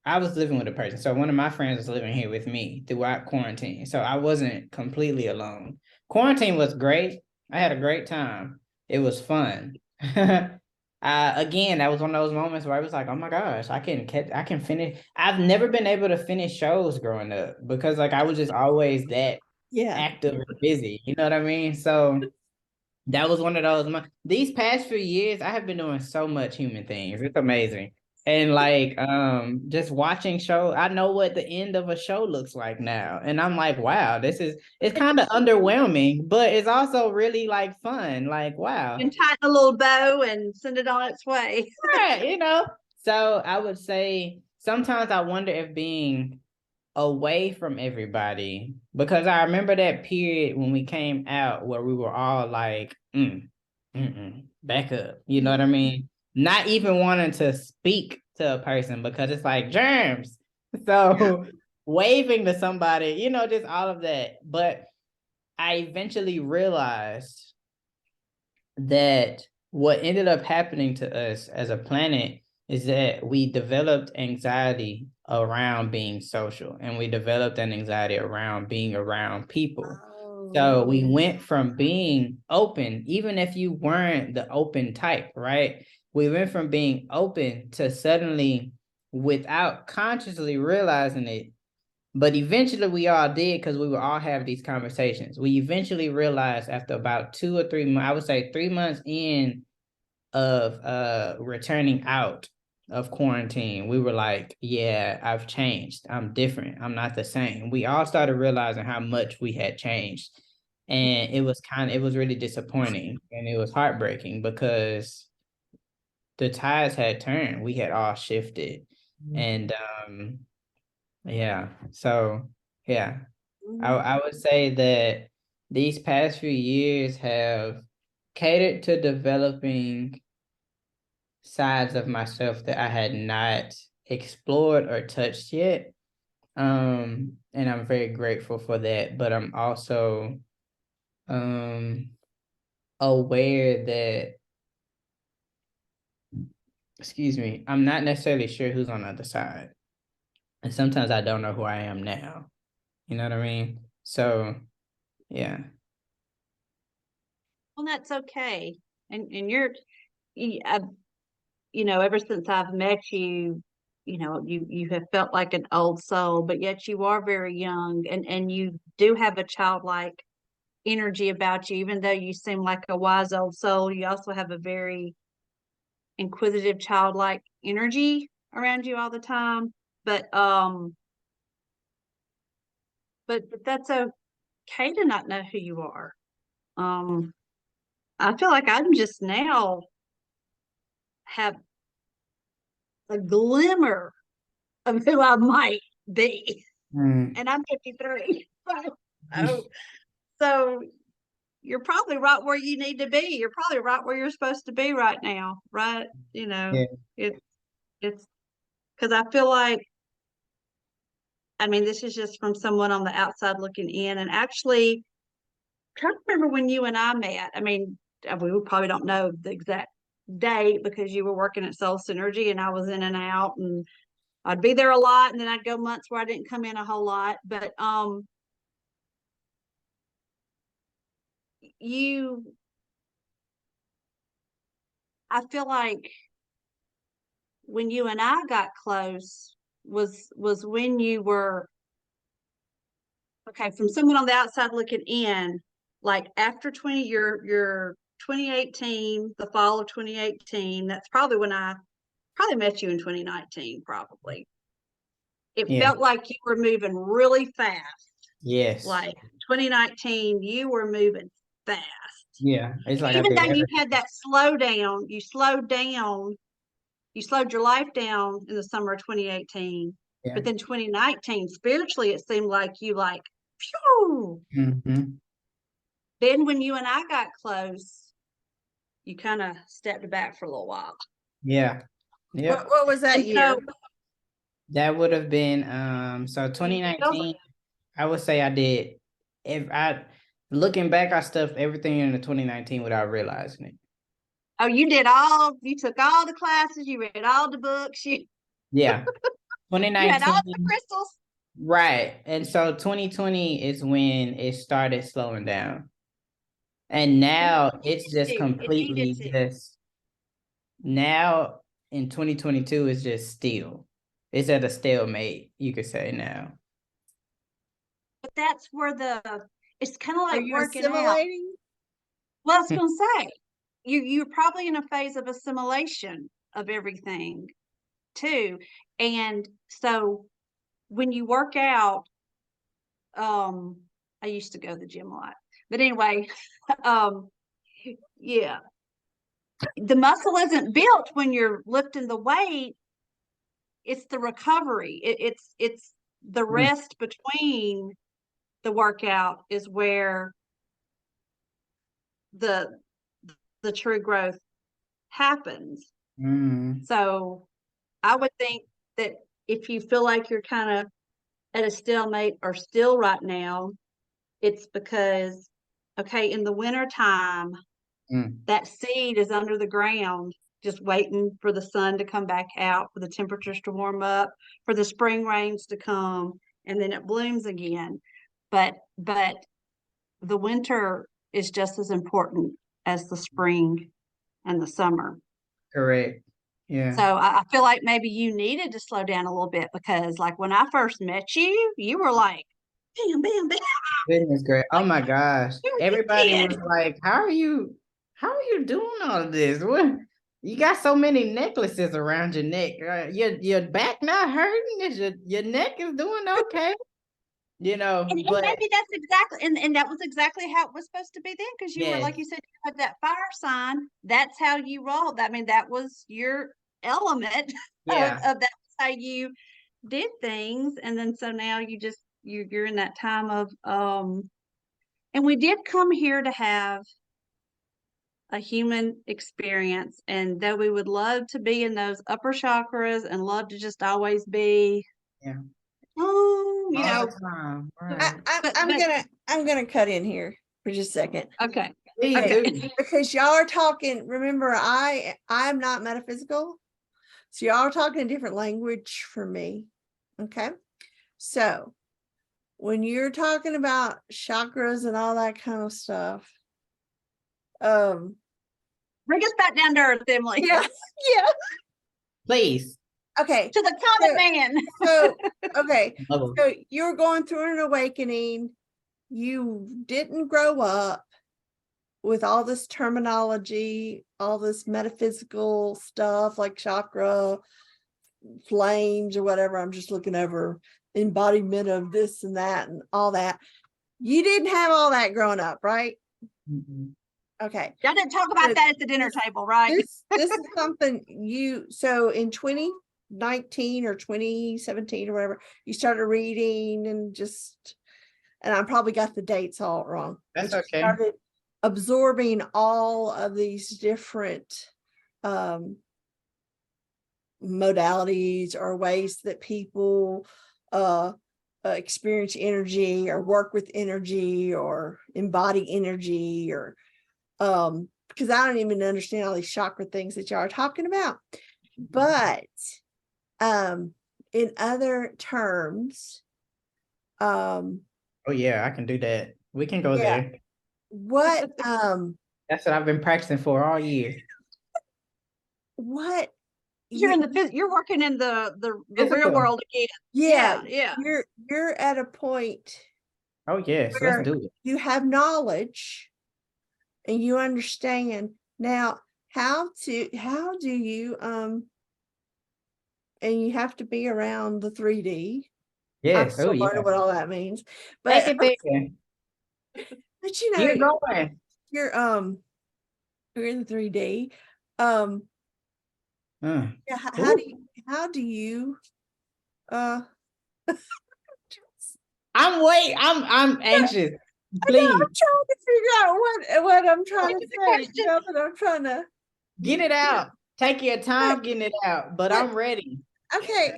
I was living with a person. So one of my friends was living here with me throughout quarantine. So I wasn't completely alone. Quarantine was great. I had a great time. It was fun. Again, that was one of those moments where I was like, oh my gosh, I can finish. I've never been able to finish shows growing up because like I was just always that Yeah. active and busy. You know what I mean? So that was one of those. These past few years, I have been doing so much human things. It's amazing. And like just watching show, I know what the end of a show looks like now. And I'm like, wow, it's kind of underwhelming, but it's also really like fun. Like, wow. And tighten a little bow and send it on its way. Right, you know. So I would say sometimes I wonder if being away from everybody, because I remember that period when we came out where we were all like, back up. You know what I mean? Not even wanting to speak to a person because it's like germs. So waving to somebody, you know, just all of that. But I eventually realized that what ended up happening to us as a planet is that we developed anxiety around being social and we developed an anxiety around being around people. So we Oh, went from being open, even if you weren't the open type, right? We went from being open to suddenly, without consciously realizing it, but eventually we all did because we would all have these conversations. We eventually realized after about 2 or 3 months, I would say 3 months in of returning out of quarantine, we were like, yeah, I've changed. I'm different. I'm not the same. We all started realizing how much we had changed. And it was really disappointing and it was heartbreaking because the tides had turned. We had all shifted. And yeah. So yeah, I would say that these past few years have catered to developing sides of myself that I had not explored or touched yet. And I'm very grateful for that. But I'm also aware that, excuse me, I'm not necessarily sure who's on the other side. And sometimes I don't know who I am now. You know what I mean? So yeah. Well, that's okay. And you know, ever since I've met you, you know, you have felt like an old soul, but yet you are very young, and you do have a childlike energy about you. Even though you seem like a wise old soul, you also have a very inquisitive, childlike energy around you all the time. But that's okay to not know who you are. I feel like I'm just now have a glimmer of who I might be. Mm. And I'm 53. So you're probably right where you need to be. You're probably right where you're supposed to be right now, right? You know, Yeah. it's because I feel like, I mean, this is just from someone on the outside looking in. And actually, I'm trying to remember when you and I met. I mean, we probably don't know the exact date because you were working at Soul Synergy and I was in and out, and I'd be there a lot, and then I'd go months where I didn't come in a whole lot. But I feel like when you and I got close was when you were, okay, from someone on the outside looking in, like after 2018, the fall of 2018, that's probably when I probably met you in 2019, probably. It felt like you were moving really fast. Yes. Like 2019, you were moving fast. Yeah. It's like Even though you had that slowdown, you slowed your life down in the summer of 2018. Yeah. But then 2019, spiritually, it seemed like you like, phew. Mm-hmm. Then when you and I got close, you kind of stepped back for a little while. Yeah. Yeah. What was that year? That would have been so 2019. I would say I did, if I looking back, I stuffed everything into 2019 without realizing it. Oh, you took all the classes, you read all the books, Yeah. 2019. You had all the crystals. Right. And so 2020 is when it started slowing down. And now it's just completely just, now in 2022 it's just still. It's at a stalemate, you could say now. But that's where it's kind of like working out. Assimilating? Well, I was going to say, you're probably in a phase of assimilation of everything too. And so when you work out, I used to go to the gym a lot, but anyway, yeah, the muscle isn't built when you're lifting the weight. It's the recovery. It's the rest between the workout is where the true growth happens. So I would think that if you feel like you're kind of at a stalemate or still right now, it's because, okay, in the winter time, that seed is under the ground, just waiting for the sun to come back out, for the temperatures to warm up, for the spring rains to come, and then it blooms again. But the winter is just as important as the spring and the summer. Correct. Yeah. So I feel like maybe you needed to slow down a little bit, because like when I first met you, you were like, bam, bam, bam. Goodness great. Oh my gosh. Everybody was like, how are you doing all of this? What, you got so many necklaces around your neck. Your back not hurting? Is your neck is doing okay? You know, and but maybe that's exactly, and that was exactly how it was supposed to be then, because you were, like you said, you had that fire sign. That's how you rolled. I mean, that was your element. Yeah. of that's how you did things. And then so now you're in that time of and we did come here to have a human experience, and though we would love to be in those upper chakras and love to just always be Right. I'm gonna cut in here for just a second. Okay. Because y'all are talking, remember, I'm not metaphysical, so y'all are talking a different language for me. Okay, so when you're talking about chakras and all that kind of stuff, bring us back down to earth, Emily. yeah. Please. Okay. To the common man. So you're going through an awakening. You didn't grow up. with all this terminology, all this metaphysical stuff like chakra, flames or whatever, I'm just looking over embodiment of this and that and all that. You didn't have all that growing up, right? Mm-mm. Okay. Y'all didn't talk about But that at the dinner table, right? This is something so in 2019 or 2017 or whatever, you started reading and I probably got the dates all wrong. That's but you okay. started absorbing all of these different modalities or ways that people experience energy or work with energy or embody energy or because I don't even understand all these chakra things that y'all are talking about. But in other terms, Oh yeah, I can do that. We can go yeah, there. what That's what I've been practicing for all year. what You're you, in you're working in the real Physical. world again. yeah, Yeah. you're at a point Oh yes, let's where do it. you have knowledge and you understand now how do you and you have to be around the 3D. I'm Yes. Oh still learning yeah. what all that means, Take but it there. you know, Keep going. you're you're in 3D. Yeah, Ooh, how do you uh I'm anxious. I know Please I'm trying to figure out what I'm trying to What's the say, question? but I'm trying to get it out. Take your time getting it out, but I'm ready. okay.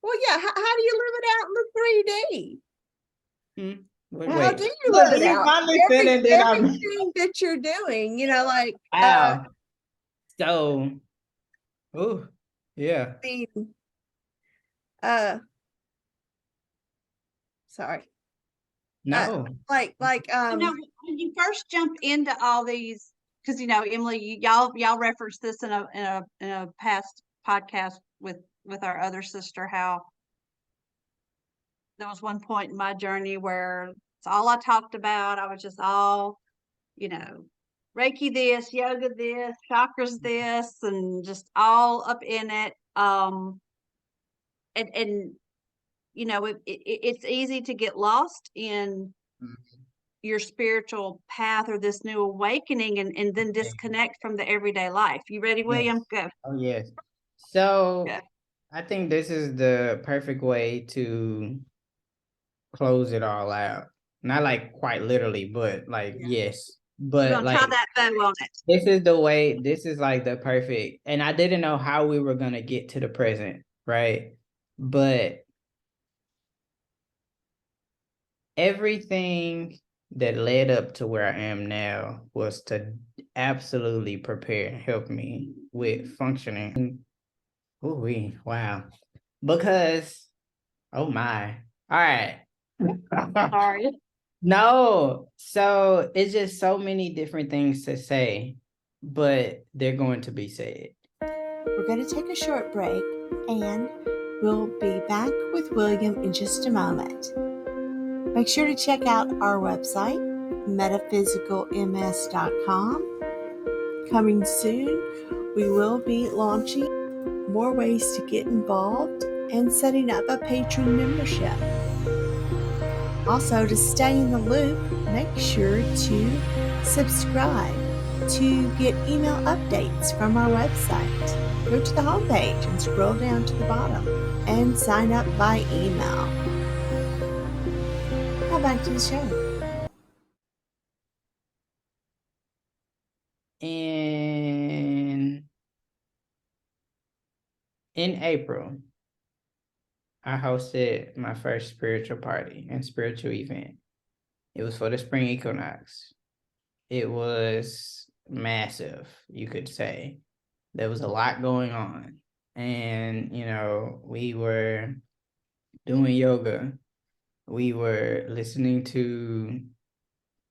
Well, yeah, how do you live it out in the 3D? How do Wait. you Look, live it you out? finally said it, then I'm Everything that you're doing, like wow. So, oh, yeah. I mean, uh sorry. No. When you first jumped into all these, because Emily, y'all referenced this in a past podcast with our other sister, how there was one point in my journey where it's all I talked about. I was just all, Reiki this, yoga this, chakras this, and just all up in it. And it's easy to get lost in your spiritual path or this new awakening and then disconnect from the everyday life. You ready, William? Yes. Go. Oh, yes. So, Go. I think this is the perfect way to close it all out. Not like quite literally, but like, yes. You're But gonna tie like, that bow on it. this is like the perfect, and I didn't know how we were going to get to the present, right? But everything that led up to where I am now was to absolutely prepare and help me with functioning. Ooh, wow. Because, oh my. All right. Sorry. No. So it's just so many different things to say, but they're going to be said. We're going to take a short break and we'll be back with William in just a moment. Make sure to check out our website, metaphysicalms.com. Coming soon, we will be launching more ways to get involved and setting up a patron membership. Also, to stay in the loop, make sure to subscribe to get email updates from our website. Go to the homepage and scroll down to the bottom and sign up by email. Now back to the show. In April, I hosted my first spiritual party and spiritual event. It was for the spring equinox. It was massive, you could say. There was a lot going on. And, we were doing yoga. We were listening to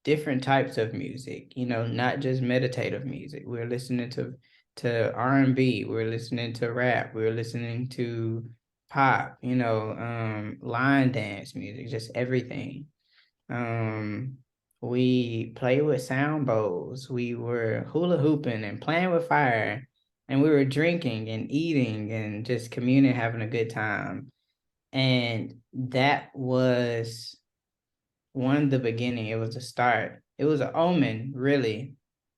different types of music, not just meditative music. We were listening to R&B. We were listening to rap. We were listening to pop, line dance music, just everything. We played with sound bowls. We were hula hooping and playing with fire. And we were drinking and eating and just communing, having a good time. And that was the beginning. It was a start. It was an omen, really.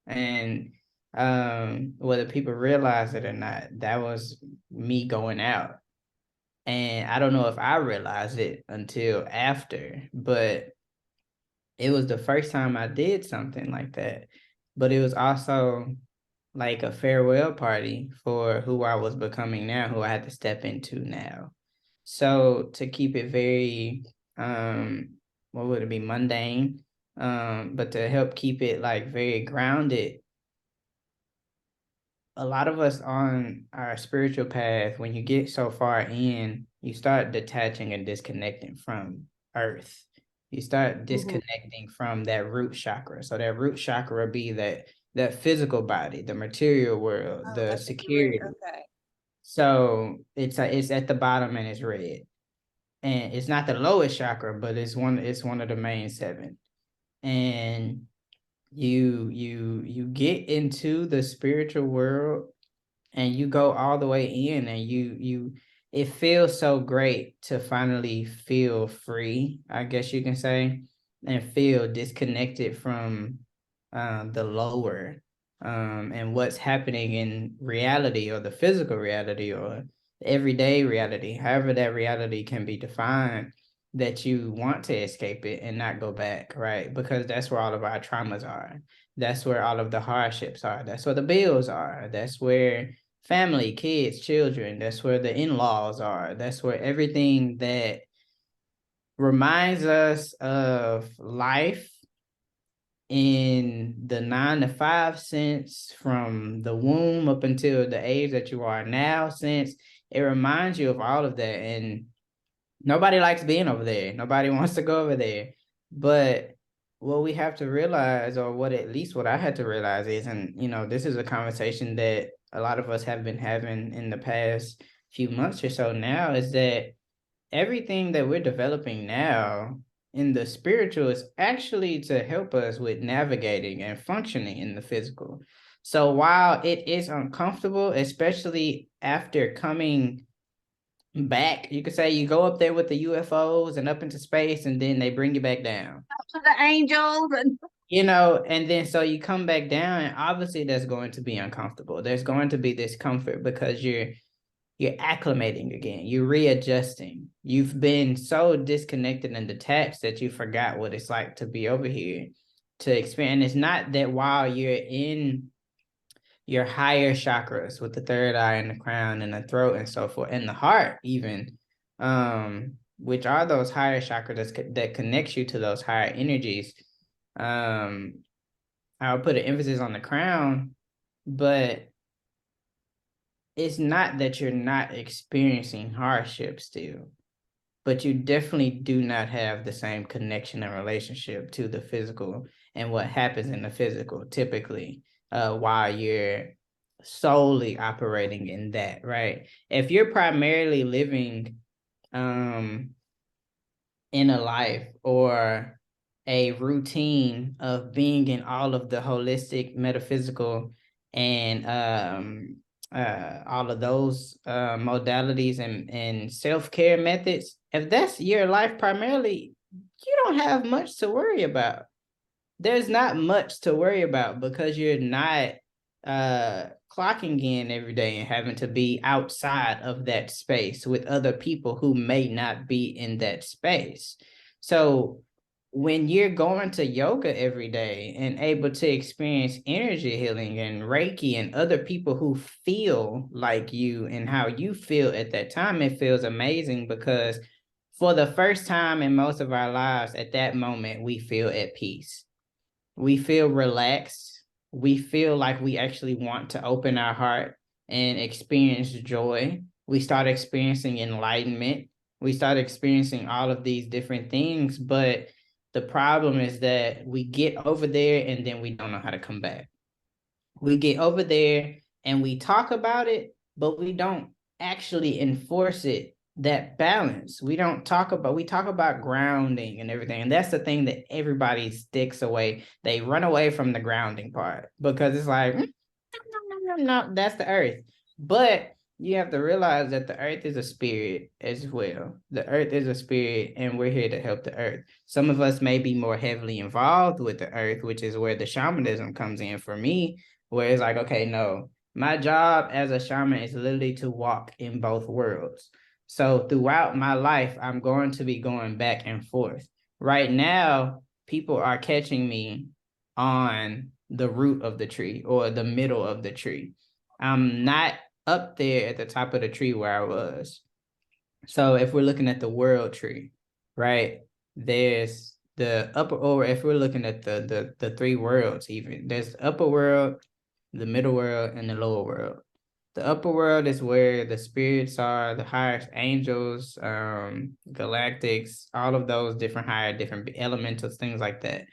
And whether people realize it or not, that was me going out. And I don't know if I realized it until after, but it was the first time I did something like that. But it was also like a farewell party for who I was becoming now, who I had to step into now. So to keep it very what would it be, mundane, but to help keep it like very grounded, a lot of us on our spiritual path, when you get so far in, you start detaching and disconnecting from earth. You start disconnecting from that root chakra. So that root chakra be that physical body, the material world, Oh, the that's a great, security. okay. So it's at the bottom and it's red. And it's not the lowest chakra, but it's one of the main seven. And you get into the spiritual world and you go all the way in, and you it feels so great to finally feel free, I guess you can say, and feel disconnected from the lower and what's happening in reality, or the physical reality, or everyday reality, however that reality can be defined, that you want to escape it and not go back, right? Because that's where all of our traumas are. That's where all of the hardships are. That's where the bills are. That's where family, kids, children, that's where the in-laws are. That's where everything that reminds us of life in the 9 to 5 sense, from the womb up until the age that you are now sense. It reminds you of all of that. And nobody likes being over there. Nobody wants to go over there. But what we have to realize, or what at least what I had to realize is, and this is a conversation that a lot of us have been having in the past few months or so now, is that everything that we're developing now in the spiritual is actually to help us with navigating and functioning in the physical. So while it is uncomfortable, especially after coming back, you could say you go up there with the UFOs and up into space, and then they bring you back down. To the angels and And then so you come back down, and obviously that's going to be uncomfortable. There's going to be discomfort because you're acclimating again. You're readjusting. You've been so disconnected and detached that you forgot what it's like to be over here, to experience. It's not that while you're in your higher chakras with the third eye and the crown and the throat and so forth, and the heart even, which are those higher chakras that connects you to those higher energies. I'll put an emphasis on the crown, but it's not that you're not experiencing hardship still, but you definitely do not have the same connection and relationship to the physical and what happens in the physical typically, while you're solely operating in that, right? If you're primarily living in a life or a routine of being in all of the holistic, metaphysical, and all of those modalities and self-care methods, if that's your life primarily, you don't have much to worry about. There's not much to worry about because you're not clocking in every day and having to be outside of that space with other people who may not be in that space. So when you're going to yoga every day and able to experience energy healing and Reiki and other people who feel like you and how you feel at that time, it feels amazing, because for the first time in most of our lives, at that moment, we feel at peace. We feel relaxed. We feel like we actually want to open our heart and experience joy. We start experiencing enlightenment. We start experiencing all of these different things. But the problem is that we get over there and then we don't know how to come back. We get over there and we talk about it, but we don't actually enforce it that balance. We talk about grounding and everything. And that's the thing that everybody sticks away. They run away from the grounding part because it's like, no, that's the earth. But you have to realize that the earth is a spirit as well. The earth is a spirit, and we're here to help the earth. Some of us may be more heavily involved with the earth, which is where the shamanism comes in for me, where it's like, okay, no, my job as a shaman is literally to walk in both worlds. So throughout my life, I'm going to be going back and forth. Right now, people are catching me on the root of the tree or the middle of the tree. I'm not up there at the top of the tree where I was. So if we're looking at the world tree, right? There's the upper, or if we're looking at the three worlds, even there's the upper world, the middle world, and the lower world. The upper world is where the spirits are, the highest angels, galactics, all of those different higher, different elementals, things like that.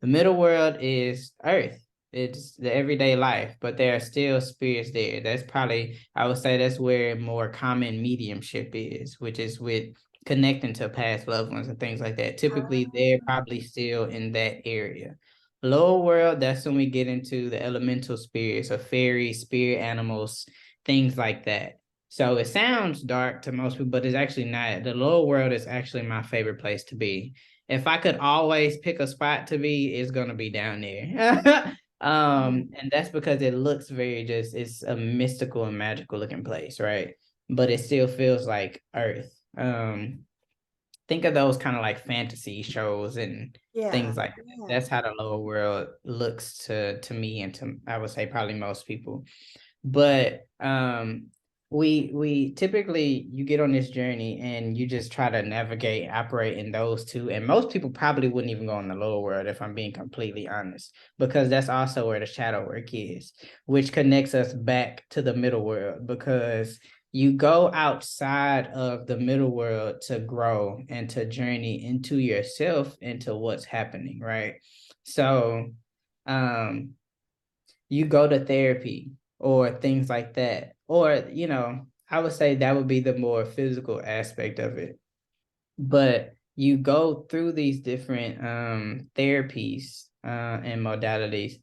The middle world is Earth. It's the everyday life, but there are still spirits there. That's probably, I would say that's where more common mediumship is, which is with connecting to past loved ones and things like that. Typically, they're probably still in that area. Lower world, that's when we get into the elemental spirits or fairies, spirit animals, things like that. So it sounds dark to most people, but it's actually not. The lower world is actually my favorite place to be. If I could always pick a spot to be, it's gonna be down there. And that's because it looks it's a mystical and magical looking place, right? But it still feels like Earth. Think of those kind of like fantasy shows and things like that. Yeah. That's how the lower world looks to me and to, I would say, probably most people. But we typically, you get on this journey and you just try to navigate, operate in those two. And most people probably wouldn't even go in the lower world, if I'm being completely honest, because that's also where the shadow work is, which connects us back to the middle world, because you go outside of the middle world to grow and to journey into yourself, into what's happening, right? So you go to therapy or things like that. Or, I would say that would be the more physical aspect of it. But you go through these different therapies and modalities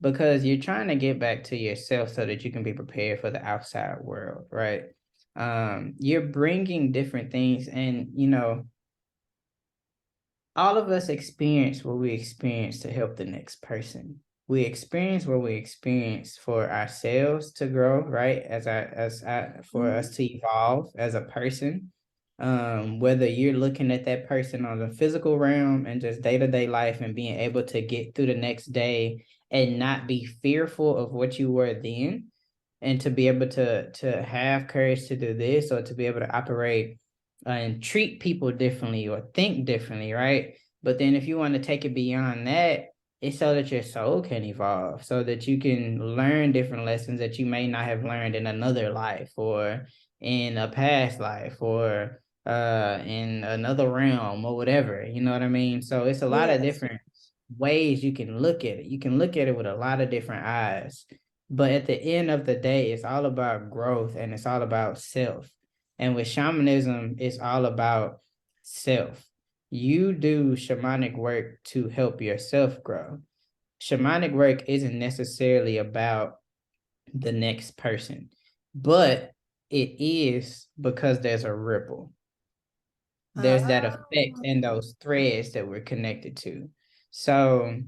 because you're trying to get back to yourself so that you can be prepared for the outside world, right? You're bringing different things, and all of us experience what we experience to help the next person. We experience what we experience for ourselves to grow, right? For us to evolve as a person. Whether you're looking at that person on the physical realm and just day-to-day life and being able to get through the next day and not be fearful of what you were then, and to be able to have courage to do this, or to be able to operate and treat people differently or think differently, right? But then if you want to take it beyond that, it's so that your soul can evolve, so that you can learn different lessons that you may not have learned in another life or in a past life or in another realm or whatever. You know what I mean? So it's a lot of different ways you can look at it. You can look at it with a lot of different eyes. But at the end of the day, it's all about growth and it's all about self. And with shamanism, it's all about self. You do shamanic work to help yourself grow. Shamanic work isn't necessarily about the next person, but it is because there's a ripple. There's that effect and those threads that we're connected to. So,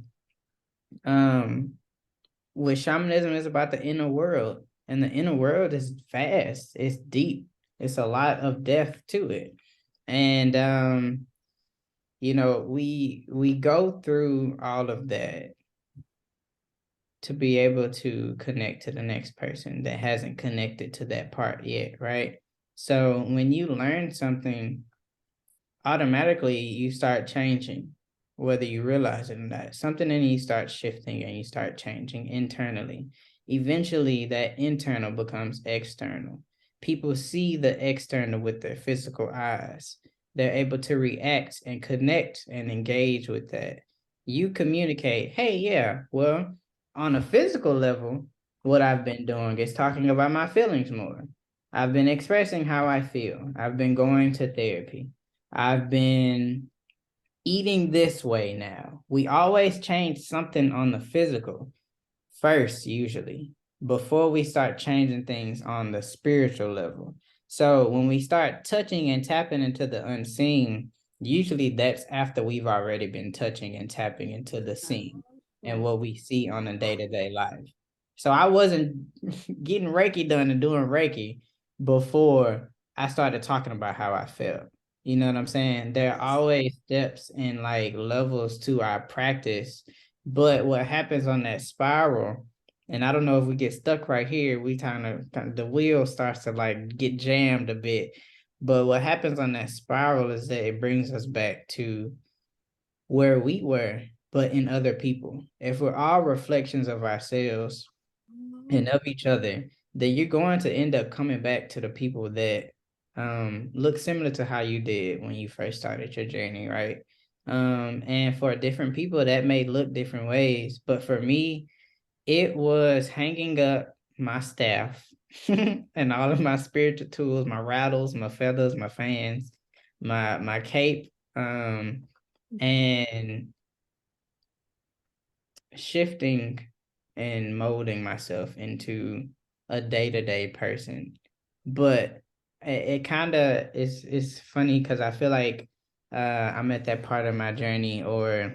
with shamanism is about the inner world, and the inner world is vast, it's deep, it's a lot of depth to it. And we go through all of that to be able to connect to the next person that hasn't connected to that part yet, right? So when you learn something, automatically you start changing, whether you realize it or not. Something in you starts shifting and you start changing internally. Eventually, that internal becomes external. People see the external with their physical eyes. They're able to react and connect and engage with that. You communicate, hey, yeah, well, on a physical level, what I've been doing is talking about my feelings more. I've been expressing how I feel. I've been going to therapy. I've been eating this way now. We always change something on the physical first, usually, before we start changing things on the spiritual level. So when we start touching and tapping into the unseen, usually that's after we've already been touching and tapping into the seen and what we see on a day-to-day life. So I wasn't getting Reiki done and doing Reiki before I started talking about how I felt. You know what I'm saying? There are always steps and like levels to our practice. But what happens on that spiral, and I don't know if we get stuck right here, we kind of the wheel starts to like get jammed a bit. But what happens on that spiral is that it brings us back to where we were, but in other people. If we're all reflections of ourselves and of each other, then you're going to end up coming back to the people that look similar to how you did when you first started your journey, right? And for different people that may look different ways, but for me, it was hanging up my staff and all of my spiritual tools, my rattles, my feathers, my fans, my cape, and shifting and molding myself into a day-to-day person. But it kind of is funny because I feel like I'm at that part of my journey, or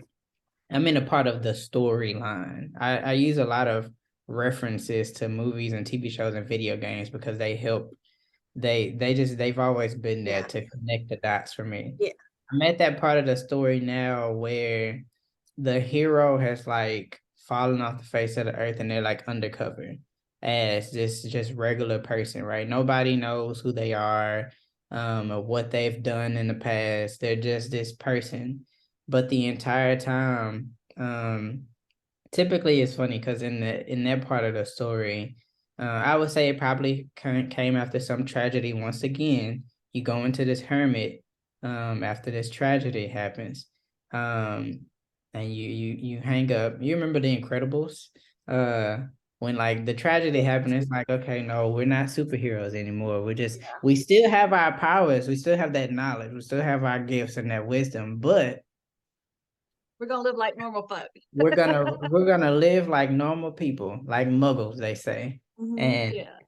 I'm in a part of the storyline. I use a lot of references to movies and TV shows and video games because they help. They've always been there Yeah. to connect the dots for me. Yeah. I'm at that part of the story now where the hero has like fallen off the face of the earth and they're like undercover as this just regular person, right? Nobody knows who they are, or what they've done in the past. They're just this person. But the entire time, typically it's funny because in that part of the story, I would say it probably came after some tragedy. Once again, you go into this hermit after this tragedy happens, and you hang up. You remember The Incredibles? When like the tragedy happened, it's like, okay, no, we're not superheroes anymore. We still have our powers, we still have that knowledge, we still have our gifts and that wisdom, but We're gonna live like normal folk. we're gonna live like normal people, like muggles, they say. And Yeah.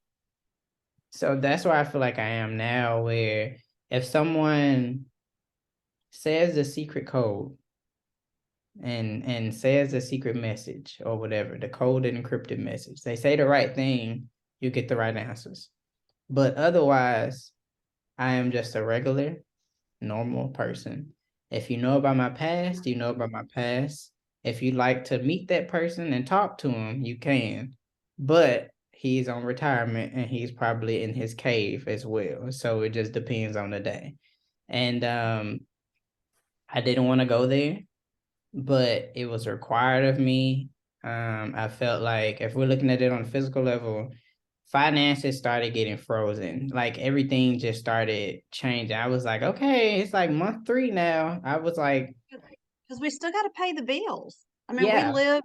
so that's where I feel like I am now, where if someone says the secret code and says the secret message or whatever, the code and encrypted message, they say the right thing, you get the right answers. But otherwise, I am just a regular, normal person. If you know about my past, you know about my past. If you like to meet that person and talk to him, you can. But he's on retirement and he's probably in his cave as well. So it just depends on the day. And I didn't want to go there, but it was required of me. I felt like if we're looking at it on a physical level, finances started getting frozen. Like everything just started changing. I was like, okay, it's like month 3 now. I was like, Because we still got to pay the bills. I mean, we yeah, live,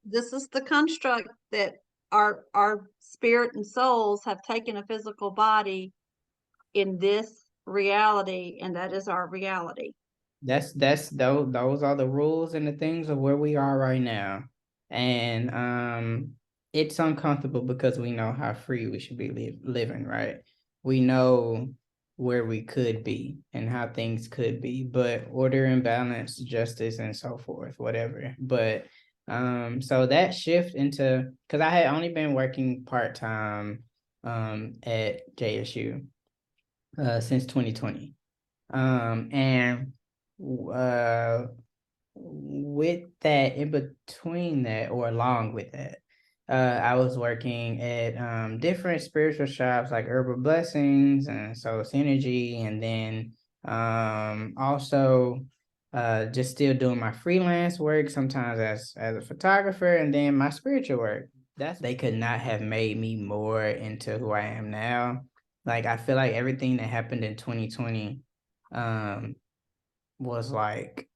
this is the construct that our spirit and souls have taken a physical body in this reality, and that is our reality. that's those are the rules and the things of where we are right now. And it's uncomfortable because we know how free we should be living, right? We know where we could be and how things could be, but order and balance, justice and so forth, whatever. But so that shift into, because I had only been working part-time at JSU since 2020. And uh, with that, in between that, or along with that, I was working at different spiritual shops like Herbal Blessings and Soul Synergy, and then also just still doing my freelance work sometimes as a photographer, and then my spiritual work. They could not have made me more into who I am now. Like I feel like everything that happened in 2020 was like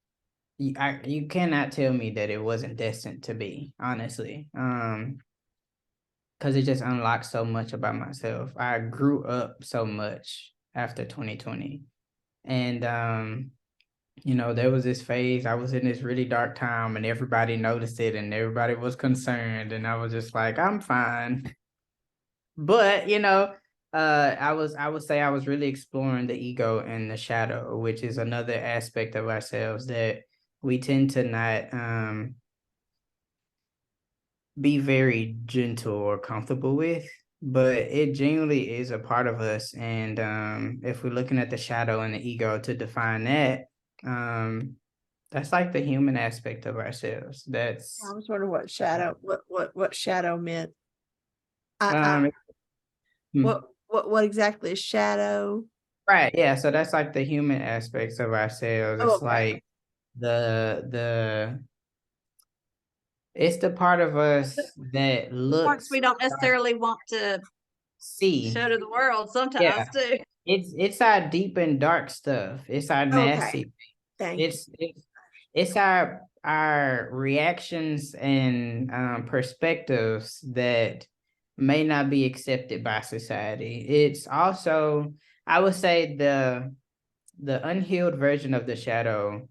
you cannot tell me that it wasn't destined to be, honestly. Because because it just unlocked so much about myself. I grew up so much after 2020. And you know, there was this phase, I was in this really dark time and everybody noticed it and everybody was concerned. And I was just like, I'm fine. But, you know, I would say I was really exploring the ego and the shadow, which is another aspect of ourselves that we tend to not be very gentle or comfortable with, but it genuinely is a part of us. And if we're looking at the shadow and the ego to define that, that's like the human aspect of ourselves. I was wondering what shadow, what shadow meant. Um hmm, What exactly is shadow? right, yeah. So that's like the human aspects of ourselves. Oh, It's okay. like the it's the part of us that Parts we looks, don't necessarily want to see. show to the world Yeah, sometimes too. it's our deep and dark stuff. It's our Okay. nasty. Thank you. It's our reactions and perspectives that may not be accepted by society. It's also, I would say, the unhealed version of the shadow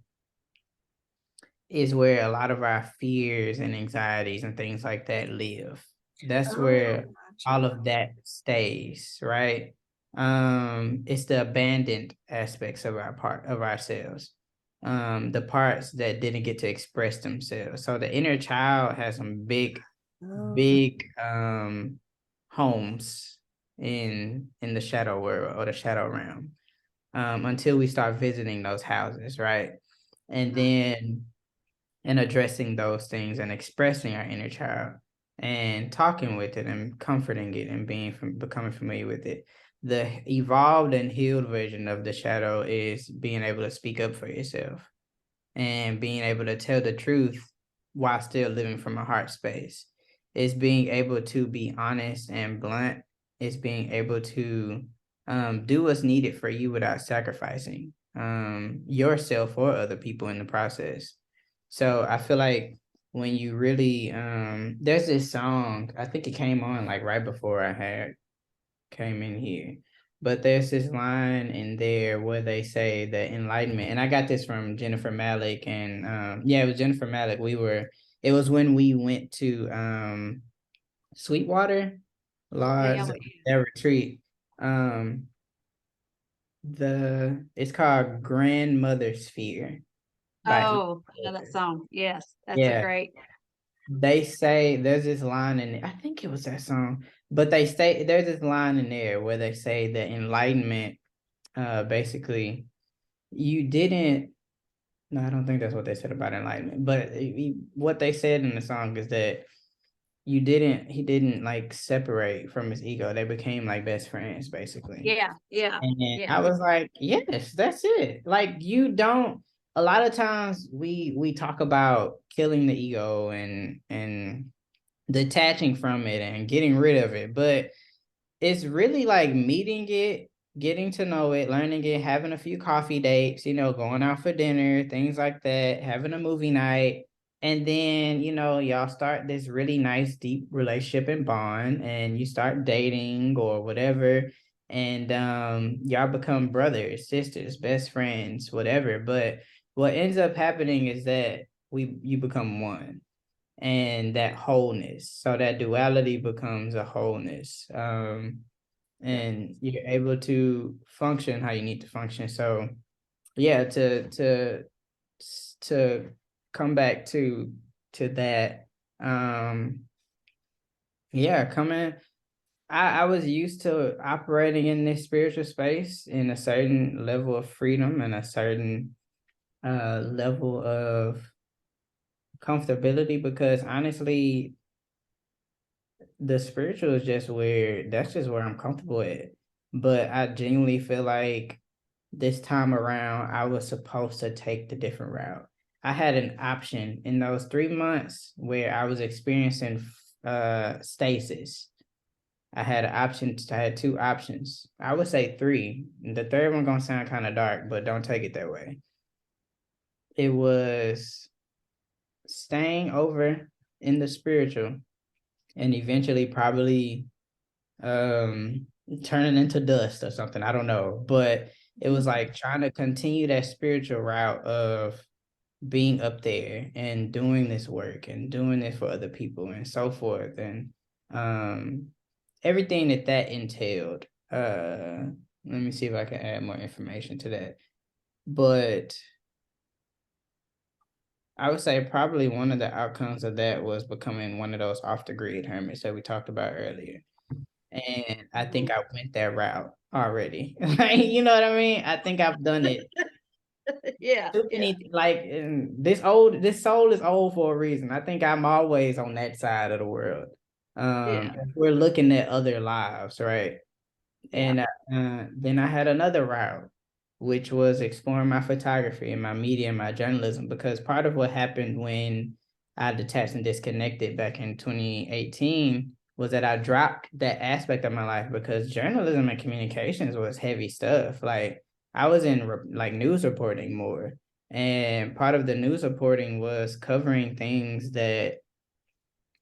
is where a lot of our fears and anxieties and things like that live. That's Oh, where all gotcha. of that stays, right? It's the abandoned aspects of our part of ourselves, the parts that didn't get to express themselves. So the inner child has some Oh, big homes in the shadow world or the shadow realm, until we start visiting those houses, right? And then and addressing those things and expressing our inner child and talking with it and comforting it and becoming familiar with it. The evolved and healed version of the shadow is being able to speak up for yourself and being able to tell the truth while still living from a heart space. It's being able to be honest and blunt. It's being able to do what's needed for you without sacrificing yourself or other people in the process. So I feel like when you really there's this song, I think it came on like right before I had came in here. But there's this line in there where they say the enlightenment, and I got this from Jennifer Malik, and yeah, it was Jennifer Malik. It was when we went to Sweetwater Lodge, Yeah. their retreat. Um, it's called Grandmother Sphere by Oh, I know that song. Yes, that's a yeah. great. They say there's this line in I think it was that song, but they say there's this line in there where they say that enlightenment, basically, you didn't. No, I don't think that's what they said about enlightenment. But what they said in the song is that he didn't like separate from his ego. They became like best friends, basically. Yeah, yeah, And yeah, I was like, yes, that's it. Like you don't. A lot of times we talk about killing the ego and detaching from it and getting rid of it, but it's really like meeting it, getting to know it, learning it, having a few coffee dates, you know, going out for dinner, things like that, having a movie night. And then, you know, y'all start this really nice, deep relationship and bond, and you start dating or whatever. And y'all become brothers, sisters, best friends, whatever. But what ends up happening is that you become one and that wholeness. So that duality becomes a wholeness. yeah. And you're able to function how you need to function. So yeah, to come back to that, yeah, coming. I was used to operating in this spiritual space in a certain level of freedom and a certain level of comfortability because honestly the spiritual is just where that's just where I'm comfortable at. But I genuinely feel like this time around, I was supposed to take the different route. I had an option in those 3 months where I was experiencing stasis. I had two options. I would say three. The third one gonna sound kind of dark, but don't take it that way. It was staying over in the spiritual and eventually probably turning into dust or something. I don't know. But it was like trying to continue that spiritual route of being up there and doing this work and doing it for other people and so forth. And everything that entailed. Let me see if I can add more information to that. But I would say probably one of the outcomes of that was becoming one of those off the grid hermits that we talked about earlier. And I think I went that route already. You know what I mean? I think I've done it. Yeah. Too many, like, this soul is old for a reason. I think I'm always on that side of the world. If we're looking at other lives, right? And then I had another route, which was exploring my photography and my media and my journalism, because part of what happened when I detached and disconnected back in 2018 was that I dropped that aspect of my life because journalism and communications was heavy stuff. Like I was in like news reporting more, and part of the news reporting was covering things that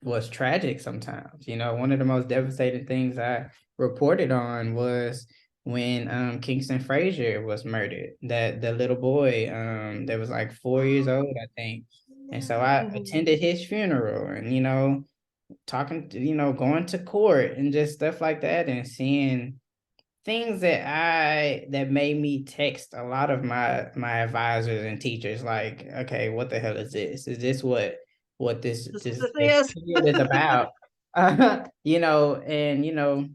was tragic sometimes. You know, one of the most devastating things I reported on was when Kingston Frazier was murdered. That the little boy that was like 4 years old, I think. And so I attended his funeral and, you know, talking to, you know, going to court and just stuff like that and seeing things that made me text a lot of my advisors and teachers like, okay, what the hell is this? Is this what this Yes. period is about? You know, and you know,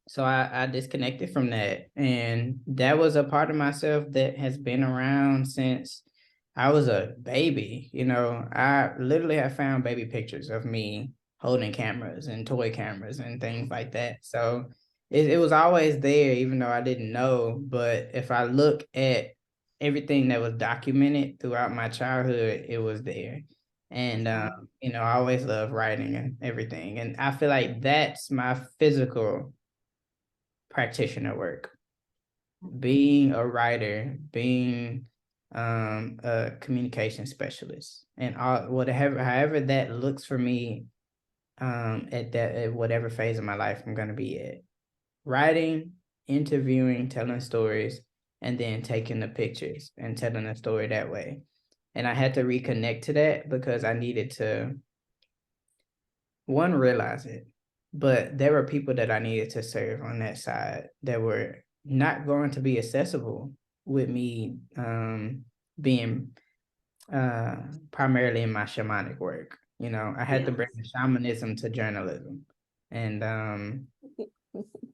so I disconnected from that. And that was a part of myself that has been around since I was a baby. You know, I literally have found baby pictures of me holding cameras and toy cameras and things like that. So it was always there, even though I didn't know. But if I look at everything that was documented throughout my childhood, it was there. And you know, I always loved writing and everything. And I feel like that's my physical practitioner work. Being a writer, being a communication specialist, and all whatever however that looks for me at whatever phase of my life I'm gonna be at. Writing, interviewing, telling stories, and then taking the pictures and telling the story that way. And I had to reconnect to that because I needed to one, realize it, but there were people that I needed to serve on that side that were not going to be accessible with me being primarily in my shamanic work. You know, I had to bring the shamanism to journalism and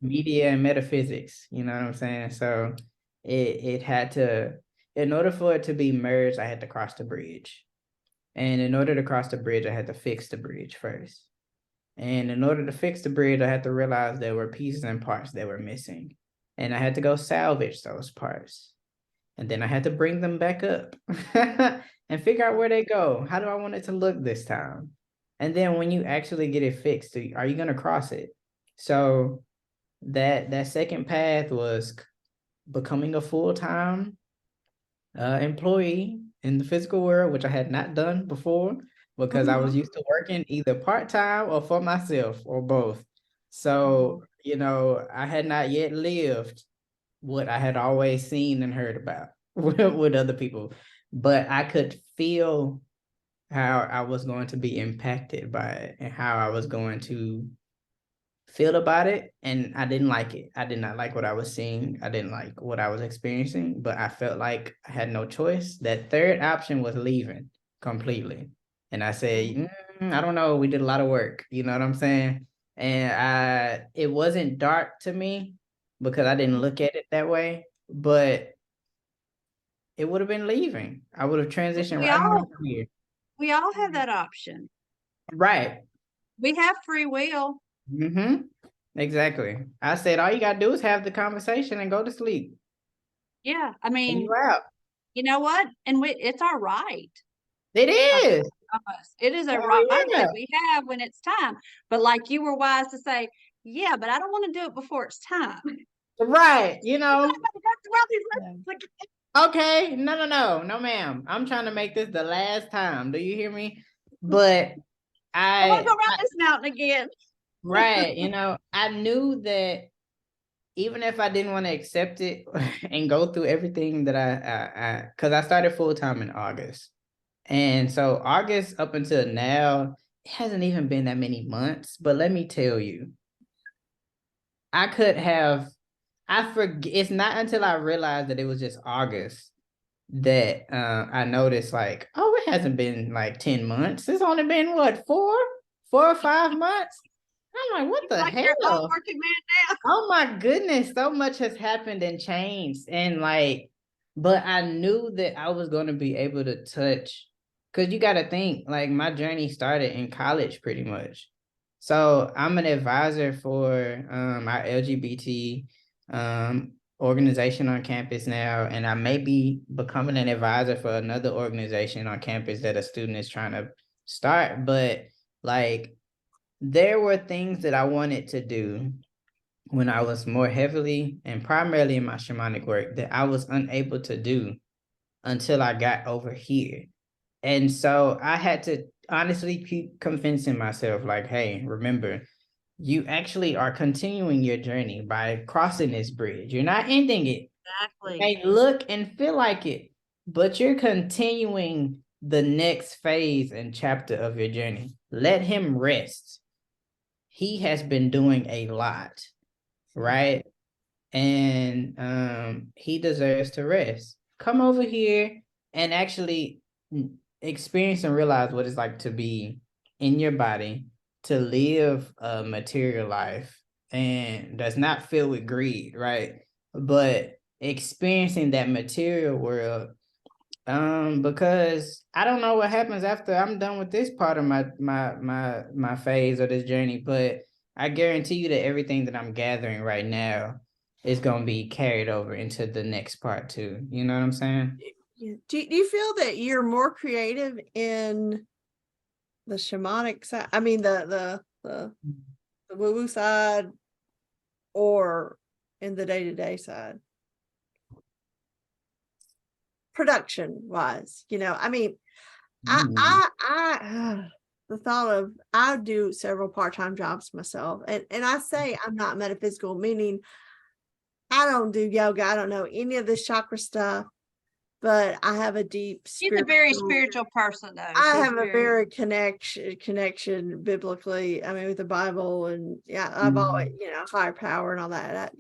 media and metaphysics. You know what I'm saying? So it had to, in order for it to be merged, I had to cross the bridge. And in order to cross the bridge, I had to fix the bridge first. And in order to fix the bridge, I had to realize there were pieces and parts that were missing. And I had to go salvage those parts. And then I had to bring them back up and figure out where they go. How do I want it to look this time? And then when you actually get it fixed, are you going to cross it? So that second path was becoming a full-time employee in the physical world, which I had not done before because I was used to working either part-time or for myself or both. So, you know, I had not yet lived what I had always seen and heard about with other people, but I could feel how I was going to be impacted by it and how I was going to feel about it, and I didn't like it. I did not like what I was seeing. I didn't like what I was experiencing, but I felt like I had no choice. That third option was leaving completely. And I said, I don't know, we did a lot of work, you know what I'm saying? And it wasn't dark to me because I didn't look at it that way, but it would have been leaving. I would have transitioned We right on all over here. we all have that option. Right. We have free will. Mm-hmm. Exactly. I said all you gotta do is have the conversation and go to sleep. Yeah. I And mean, you out. you know what? And it's our right. It is. It is a right Oh yeah. that we have when it's time. But like you were wise to say, yeah, but I don't want to do it before it's time. Right. You know. Yeah. Okay. No, ma'am. I'm trying to make this the last time. Do you hear me? But I want to go I around this mountain again. right, I knew that even if I didn't want to accept it and go through everything that because I started full time in August. And so August up until now, it hasn't even been that many months. But let me tell you, I could have, I forget, it's not until I realized that it was just August that I noticed like, oh, it hasn't been like 10 months. It's only been what, 4 or 5 months? I'm like, what the Like you're a hell? working man now. Oh my goodness, so much has happened and changed. And like, but I knew that I was going to be able to touch, because you got to think, like, my journey started in college pretty much. So I'm an advisor for our LGBT organization on campus now, and I may be becoming an advisor for another organization on campus that a student is trying to start. But like, there were things that I wanted to do when I was more heavily and primarily in my shamanic work that I was unable to do until I got over here. And so I had to honestly keep convincing myself, like, hey, remember, you actually are continuing your journey by crossing this bridge. You're not ending it. Exactly. You may look and feel like it, but you're continuing the next phase and chapter of your journey. Let him rest. He has been doing a lot, right? And he deserves to rest. Come over here and actually experience and realize what it's like to be in your body, to live a material life and that's not filled with greed, right? But experiencing that material world, because I don't know what happens after I'm done with this part of my phase of this journey, but I guarantee you that everything that I'm gathering right now is going to be carried over into the next part too. You know what I'm saying? Do you feel that you're more creative in the shamanic side? I mean, the woo-woo side, or in the day-to-day side? Production wise, I mean, the thought of, I do several part-time jobs myself, and I say I'm not metaphysical, meaning I don't do yoga, I don't know any of this chakra stuff, but I have a deep She's a very spiritual, spiritual person, though. I She's have a very connection biblically, I mean, with the Bible, and yeah, I've always, higher power and all that.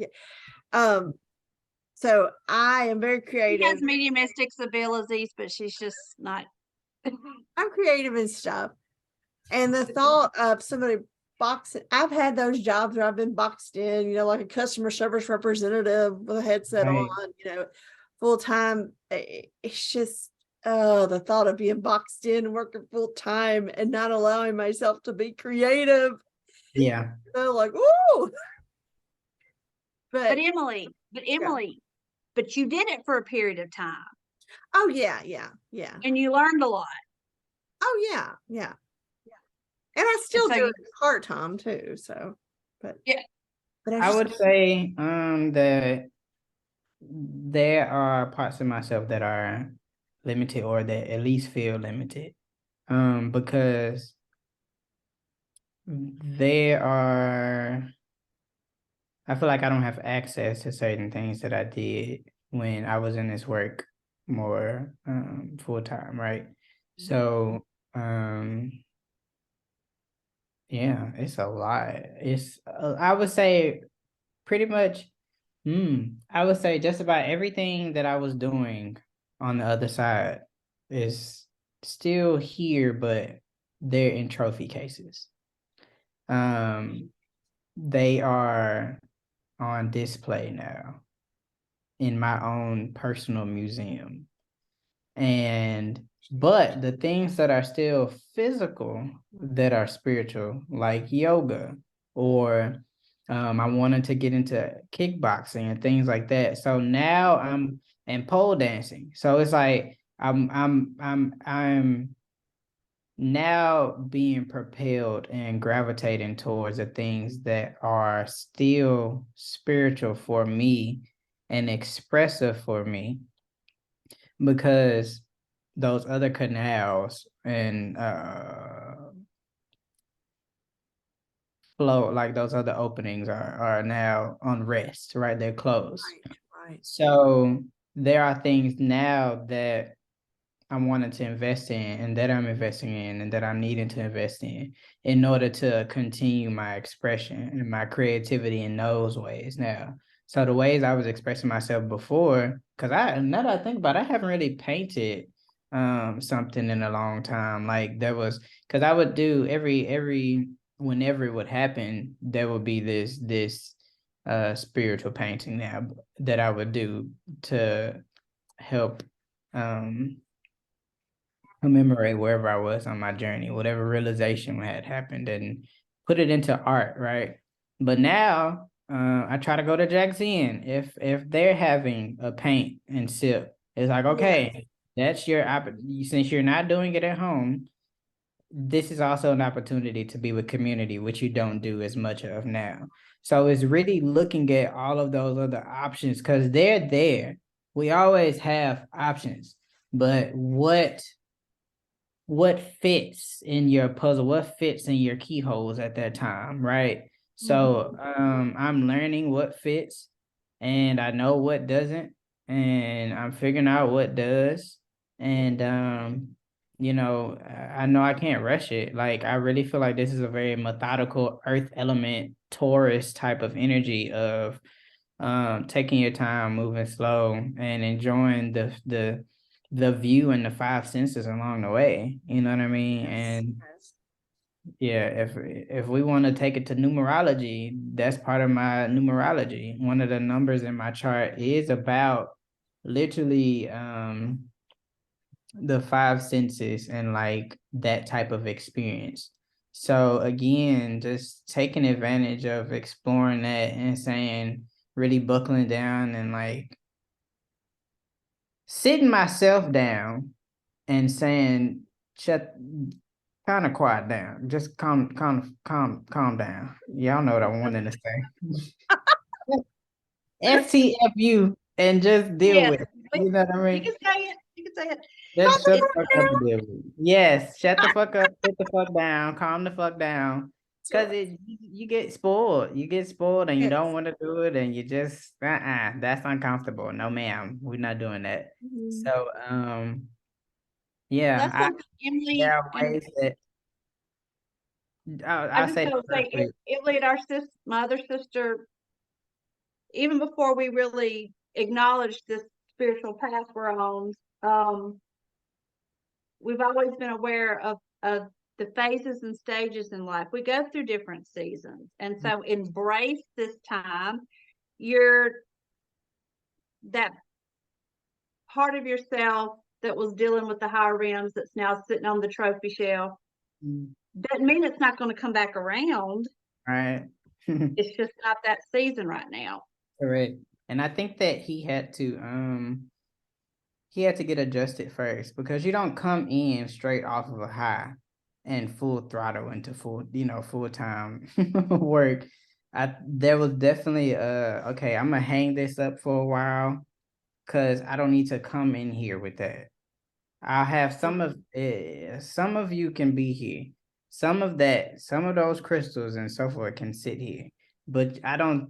So I am very She creative. has mediumistic abilities, but she's just not. I'm creative and stuff. And the thought of somebody boxing, I've had those jobs where I've been boxed in, like a customer service representative with a headset Right. on, full time. It's just, the thought of being boxed in, working full time and not allowing myself to be creative. Yeah. Like, ooh. But Emily, but you did it for a period of time. Oh yeah. And you learned a lot. Oh yeah. And I still do it part-time too. So, but yeah. But I would say that there are parts of myself that are limited, or that at least feel limited. Because I feel like I don't have access to certain things that I did when I was in this work more full time, right? So yeah, it's a lot. I would say pretty much, I would say just about everything that I was doing on the other side is still here, but they're in trophy cases. They are on display now in my own personal museum. But the things that are still physical, that are spiritual, like yoga, or I wanted to get into kickboxing and things like that. So now I'm and pole dancing. So it's like I'm now being propelled and gravitating towards the things that are still spiritual for me and expressive for me, because those other canals and flow, like those other openings are now on rest, right? They're closed. Right. So there are things now that I'm wanting to invest in and that I'm investing in and that I'm needing to invest in order to continue my expression and my creativity in those ways now. So the ways I was expressing myself before, because now that I think about it, I haven't really painted something in a long time. Like there was, because I would do every whenever it would happen, there would be this spiritual painting now that I would do to help commemorate wherever I was on my journey, whatever realization had happened, and put it into art, right? But now, I try to go to Jack's Inn. If they're having a paint and sip, it's like, Yes. okay, that's your since you're not doing it at home, this is also an opportunity to be with community, which you don't do as much of now. So it's really looking at all of those other options because they're there. We always have options, but what fits in your puzzle, what fits in your keyholes at that time, right? So I'm learning what fits and I know what doesn't, and I'm figuring out what does. And I know I can't rush it. Like I really feel like this is a very methodical earth element Taurus type of energy of taking your time, moving slow, and enjoying the view and the five senses along the way. You know what I mean? And Yes. yeah, if we want to take it to numerology, that's part of my numerology. One of the numbers in my chart is about literally the five senses and like that type of experience. So again, just taking advantage of exploring that and saying, really buckling down and like sitting myself down and saying, shut kind of quiet down. Just calm down. Y'all know what I wanted to say. STFU and just deal Yes, with it. but You know what I you mean? can say it. You can say it. Just shut the It's fuck up and deal with it. Yes, shut the fuck up, sit the fuck down, calm the fuck down. That's Cause you get spoiled. You get spoiled and you right. don't want to do it and you just that's uncomfortable. No ma'am, we're not doing that. Mhm. So yeah, that's something there Emily are and ways that I I'll just say this gotta real say, quick. Emily and our sis, my other sister, even before we really acknowledged this spiritual path we're on, we've always been aware of the phases and stages in life. We go through different seasons, and so embrace this time. You're that part of yourself that was dealing with the higher realms that's now sitting on the trophy shelf. Mm, Doesn't mean it's not going to come back around. right. It's just not that season right now. Correct. And I think that he had to get adjusted first because you don't come in straight off of a high and full throttle into full time work. There was definitely okay, I'm gonna hang this up for a while because I don't need to come in here with that. I'll have some of you can be here. Some of those crystals and so forth can sit here, but I don't.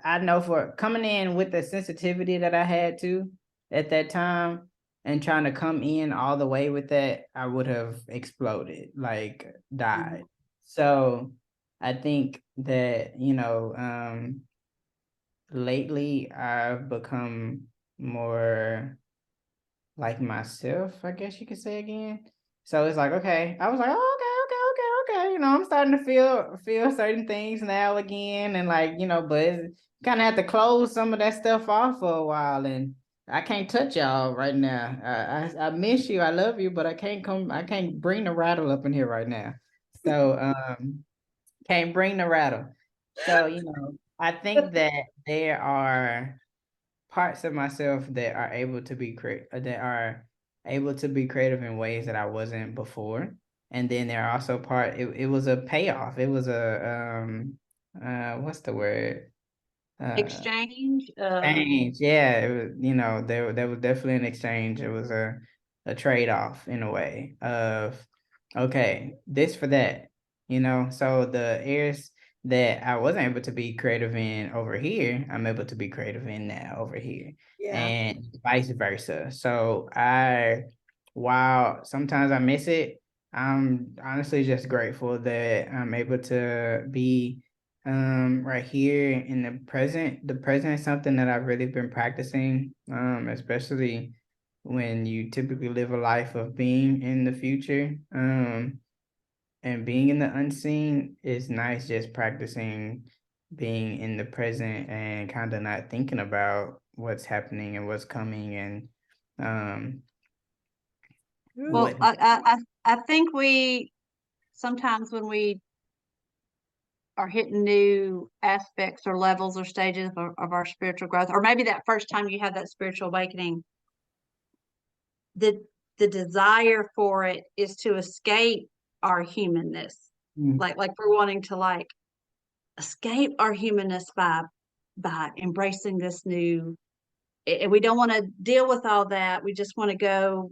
I know for coming in with the sensitivity that I had to at that time and trying to come in all the way with that, I would have exploded, like died. So I think that, lately I've become more like myself, I guess you could say again. So it's like, okay, I was like, oh, okay. I'm starting to feel certain things now again, and like, but it's kind of have to close some of that stuff off for a while, and I can't touch y'all right now. I miss you, I love you, but I can't bring the rattle up in here right now. So can't bring the rattle. So I think that there are parts of myself that are able to be creative in ways that I wasn't before. And then there are also it was a payoff. It was a what's the word? Exchange. Exchange. Yeah, it was, there was definitely an exchange. It was a trade-off in a way of okay, this for that. So the areas that I wasn't able to be creative in over here, I'm able to be creative in now over here, Yeah. and vice versa. So while sometimes I miss it, I'm honestly just grateful that I'm able to be right here in the present. The present is something that I've really been practicing, especially when you typically live a life of being in the future. And being in the unseen is nice, just practicing being in the present and kind of not thinking about what's happening and what's coming and um what Well, I think we sometimes when we are hitting new aspects or levels or stages of our spiritual growth, or maybe that first time you have that spiritual awakening, the the desire for it is to escape our humanness. Mm, Like we're wanting to like escape our humanness by embracing this new, and we don't want to deal with all that. We just want to go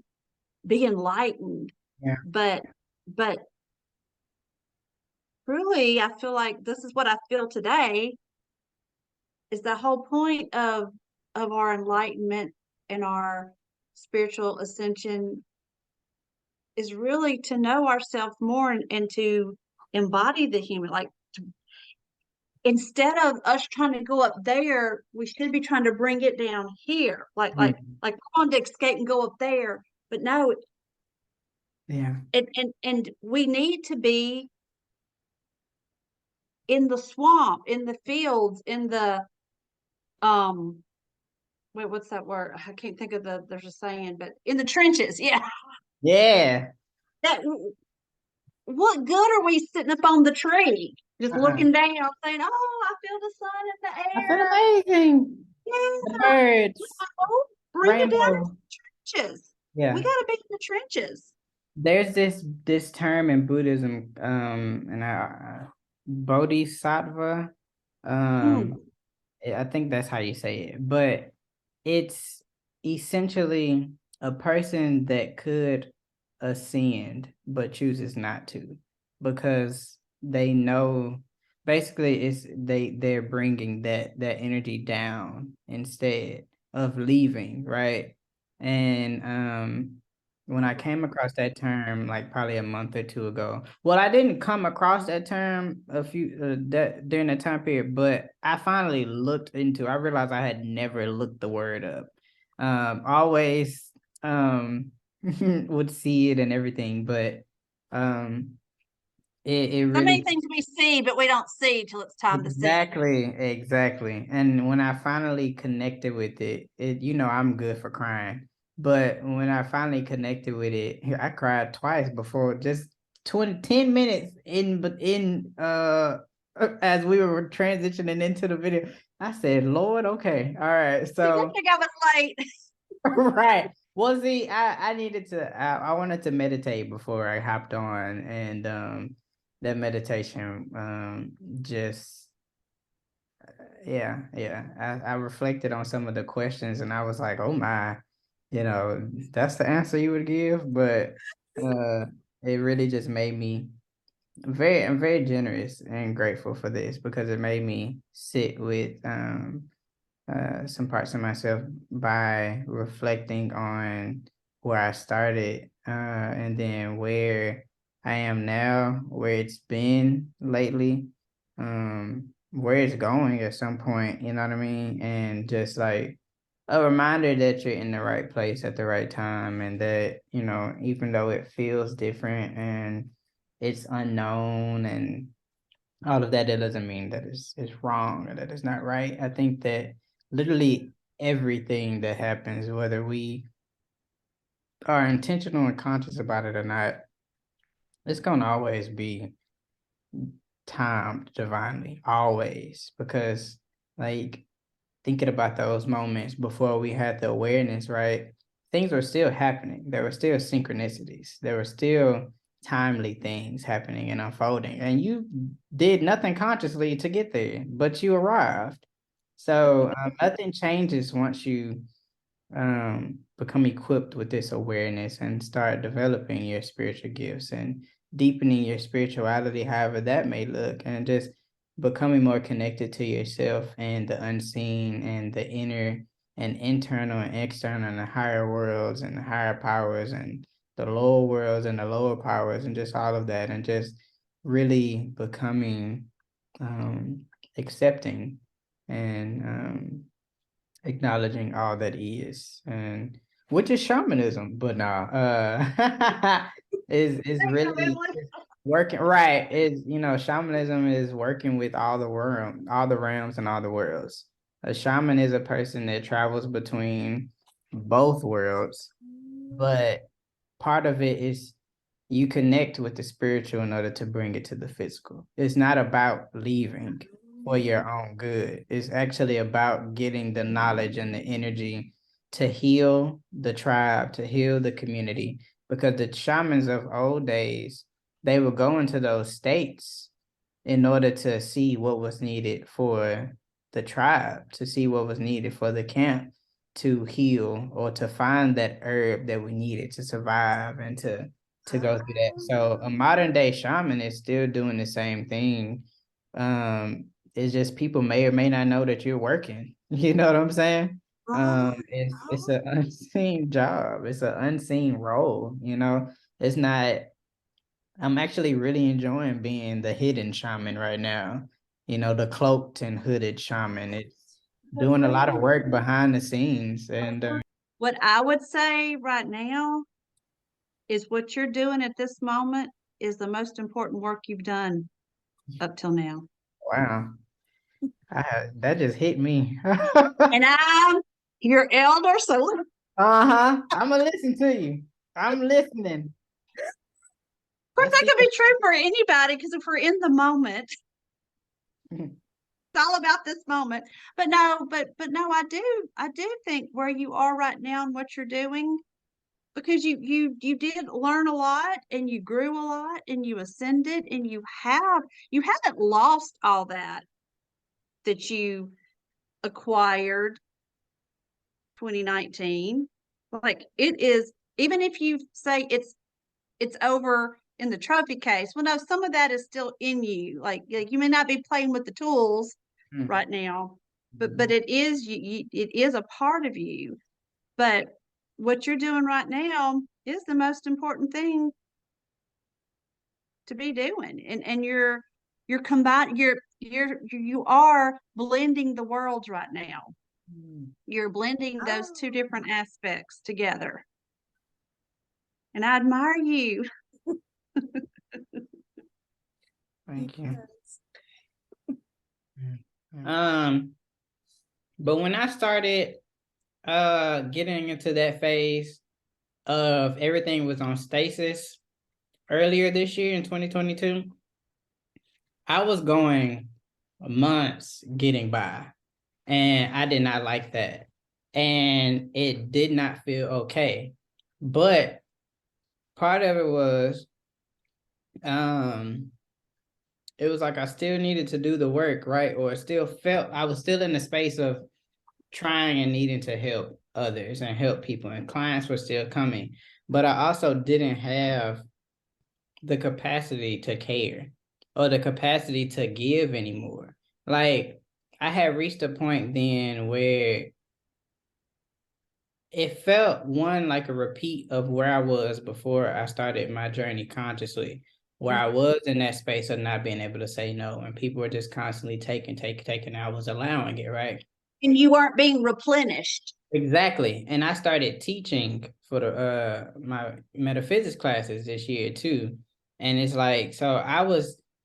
be enlightened. yeah. But really, I feel like this is what I feel today is the whole point of our enlightenment and our spiritual ascension is really to know ourselves more and to embody the human, like instead of us trying to go up there, we should be trying to bring it down here, Mm, like we're on to escape and go up there, but no. yeah. And we need to be in the swamp, in the fields, in the um wait, what's that word? I can't think of there's a saying, but in the trenches. Yeah. Yeah. That what good are we sitting up on the tree, just Uh-uh. looking down, saying, "Oh, I feel the sun in the I feel air." amazing. The Yeah. birds, No, bring it down into rainbow. the trenches. We Yeah. gotta be in the trenches. There's this term in Buddhism, and Bodhisattva. Um, Mm. I think that's how you say it, but it's essentially a person that could ascend but chooses not to because they know basically they're bringing that energy down instead of leaving, right? And when I came across that term like probably a month or two ago. Well, I didn't come across that term a few that during that time period, but I finally looked into. I realized I had never looked the word up. Always would see it and everything, but um it So many really things we see, but we don't see till it's time to see. exactly. And when I finally connected with it, I'm good for crying. But when I finally connected with it, I cried twice before just 10 minutes as we were transitioning into the video. I said, Lord, okay, all right. See, I So think I was late. right. Well, see, I needed to I wanted to meditate before I hopped on and that meditation just yeah. I reflected on some of the questions and I was like, oh my, that's the answer you would give. But uh it really just made me I'm very generous and grateful for this because it made me sit with some parts of myself by reflecting on where I started and then where I am now, where it's been lately, where it's going at some point, you know what I mean? And just like a reminder that you're in the right place at the right time and that, even though it feels different and it's unknown and all of that, that doesn't mean that it's wrong or that it's not right. I think that literally everything that happens, whether we are intentional and conscious about it or not, it's gonna always be timed divinely, always. Because like thinking about those moments before we had the awareness, right? Things were still happening. There were still synchronicities. There were still timely things happening and unfolding. And you did nothing consciously to get there, but you arrived. So nothing changes once you become equipped with this awareness and start developing your spiritual gifts and deepening your spirituality, however that may look, and just becoming more connected to yourself and the unseen and the inner and internal and external and the higher worlds and the higher powers and the lower worlds and the lower powers and just all of that, and just really becoming accepting and acknowledging all that is, and which is shamanism, but now is really working right. Is, you know, shamanism is working with all the world, all the realms and all the worlds. A shaman is a person that travels between both worlds, but part of it is you connect with the spiritual in order to bring it to the physical. It's not about leaving for your own good. It's actually about getting the knowledge and the energy to heal the tribe, to heal the community. Because the shamans of old days, they would go into those states in order to see what was needed for the tribe, to see what was needed for the camp to heal, or to find that herb that we needed to survive and to go through that. So a modern day shaman is still doing the same thing. It's just people may or may not know that you're working. You know what I'm saying? It's an unseen job. It's an unseen role. You know, it's not. I'm actually really enjoying being the hidden shaman right now. You know, the cloaked and hooded shaman. It's doing a lot of work behind the scenes, and What I would say right now is what you're doing at this moment is the most important work you've done up till now. wow, that just hit me. And I'm your elder, so Uh-huh. I'm gonna listen to you. I'm listening. of course Let's that see. could be true for anybody, because if we're in the moment, it's all about this moment. But no, but no, I do think where you are right now and what you're doing, because you did learn a lot and you grew a lot and you ascended, and you haven't lost all that you acquired 2019. Like, it is, even if you say it's over in the trophy case, well, no, some of that is still in you. Like you may not be playing with the tools right now, but it is it is a part of you. But what you're doing right now is the most important thing to be doing, and you're combining, you are blending the worlds right now. You're blending those two different aspects together, and I admire you. Thank you. But when I started getting into that phase of everything was on stasis earlier this year in 2022, I was going months getting by, and I did not like that, and it did not feel okay. But part of it was it was like I still needed to do the work, right? Or still felt I was still in the space of trying and needing to help others and help people, and clients were still coming, but I also didn't have the capacity to care or the capacity to give anymore. Like, I had reached a point then where it felt, one, like a repeat of where I was before I started my journey consciously, where I was in that space of not being able to say no, and people were just constantly taking, I was allowing it, right? And you aren't being replenished. Exactly. And I started teaching for the my metaphysics classes this year too. And it's like, so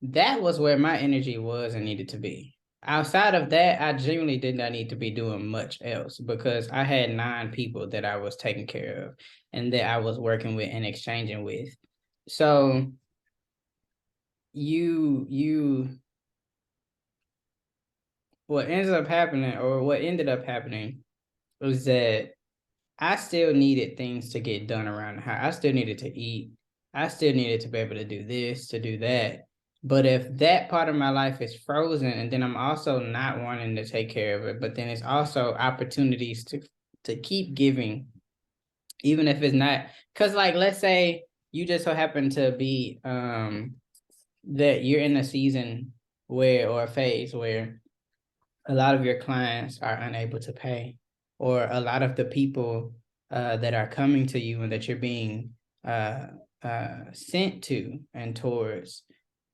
that was where my energy was and needed to be. Outside of that, I genuinely did not need to be doing much else, because I had 9 people that I was taking care of and that I was working with and exchanging with. So what ended up happening was that I still needed things to get done around the house. I still needed to eat. I still needed to be able to do this, to do that. But if that part of my life is frozen, and then I'm also not wanting to take care of it, but then it's also opportunities to keep giving, even if it's not, because, like, let's say you just so happen to be that you're in a season where, or a phase where a lot of your clients are unable to pay, or a lot of the people that are coming to you and that you're being sent to and towards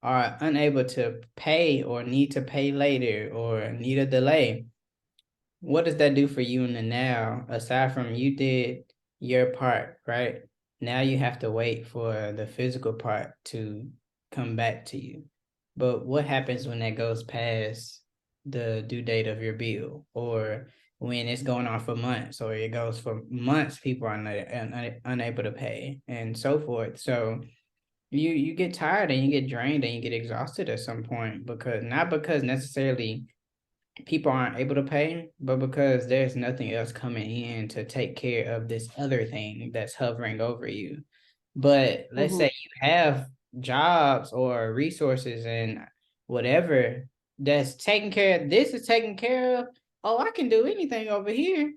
are unable to pay, or need to pay later, or need a delay. What does that do for you in the now, aside from you did your part, right? Now you have to wait for the physical part to come back to you. But what happens when that goes past the due date of your bill, or when it's going on for months, or it goes for months, people are unable to pay, and so forth. So you get tired and you get drained and you get exhausted at some point, because not because necessarily people aren't able to pay, but because there's nothing else coming in to take care of this other thing that's hovering over you. But let's say you have jobs or resources and whatever that's taking care of, this is taken care of. Oh, I can do anything over here.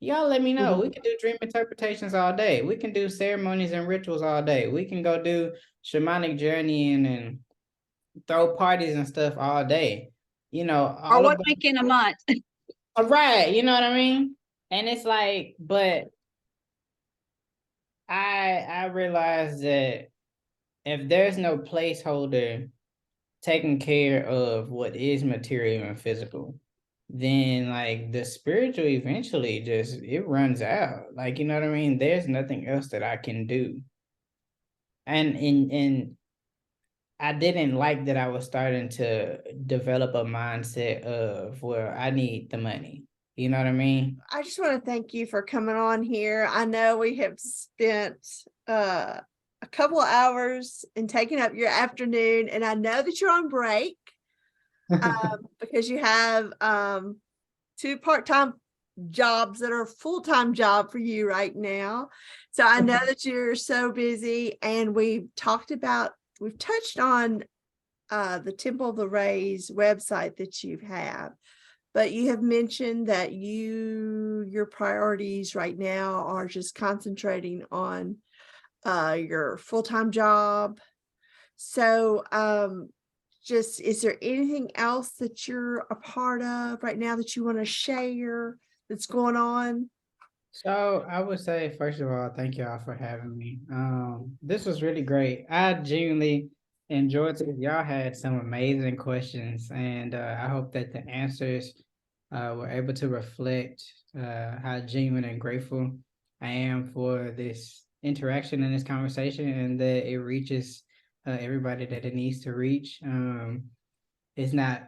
Y'all let me know. We can do dream interpretations all day. We can do ceremonies and rituals all day. We can go do shamanic journeying and throw parties and stuff all day. You know, Or all of one week in a month. right, you know what I mean? And it's like, but I realize that if there's no placeholder taking care of what is material and physical, then like the spiritual eventually just it runs out. Like, you know what I mean? There's nothing else that I can do. And I didn't like that I was starting to develop a mindset of, well, I need the money. You know what I mean? I just want to thank you for coming on here. I know we have spent a couple of hours and taking up your afternoon, and I know that you're on break because you have two part-time jobs that are a full-time job for you right now. So I know that you're so busy, and we've touched on the Temple of the Rays website that you have. But you have mentioned that your priorities right now are just concentrating on your full-time job. So just, is there anything else that you're a part of right now that you want to share that's going on? So I would say, first of all, thank y'all for having me. This was really great. I genuinely enjoyed it. Y'all had some amazing questions, and I hope that the answers were able to reflect how genuine and grateful I am for this interaction and this conversation, and that it reaches everybody that it needs to reach. It's not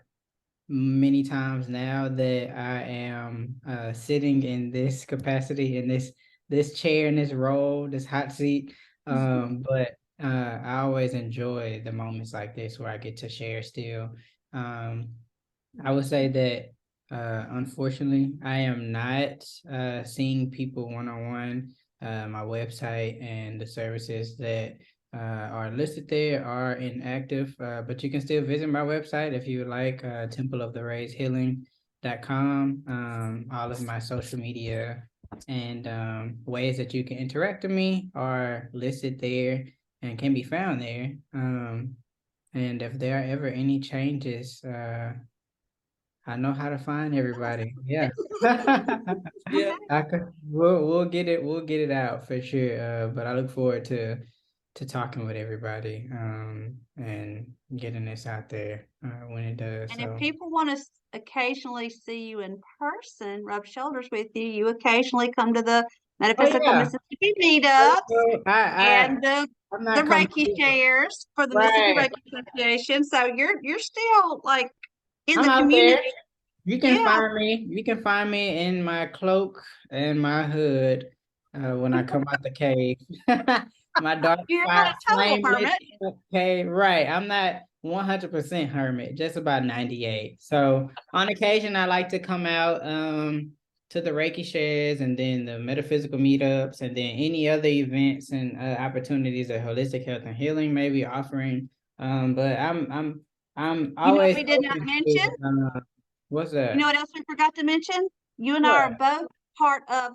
many times now that I am sitting in this capacity, in this chair, in this role, this hot seat. But I always enjoy the moments like this where I get to share still. I would say that unfortunately I am not seeing people one-on-one. My website and the services that are listed there are inactive, but you can still visit my website if you would like, templeoftheraishealing.com. All of my social media and ways that you can interact with me are listed there and can be found there. And if there are ever any changes, I know how to find everybody. Yeah. Yeah. We'll get it out for sure. But I look forward to talking with everybody and getting this out there when it does. And So if people want to occasionally see you in person, rub shoulders with you, you occasionally come to the Metaphysical yeah. Mississippi meetups I and the I'm the not Reiki complete. shares for the Mississippi Right. Reiki Association. So you're still like in I'm the out there. community. You can Yeah. find me. You can find me in my cloak and my hood when I come out the cave. My dark You're not spot, a total flame lit hermit. cave. Right. I'm not 100% hermit, just about 98. So on occasion, I like to come out to the Reiki shares, and then the metaphysical meetups, and then any other events and opportunities that holistic health and healing may be offering. But I'm You know what always we did not open mention? to what's You know that? what else we forgot to mention? You and I are What? both part of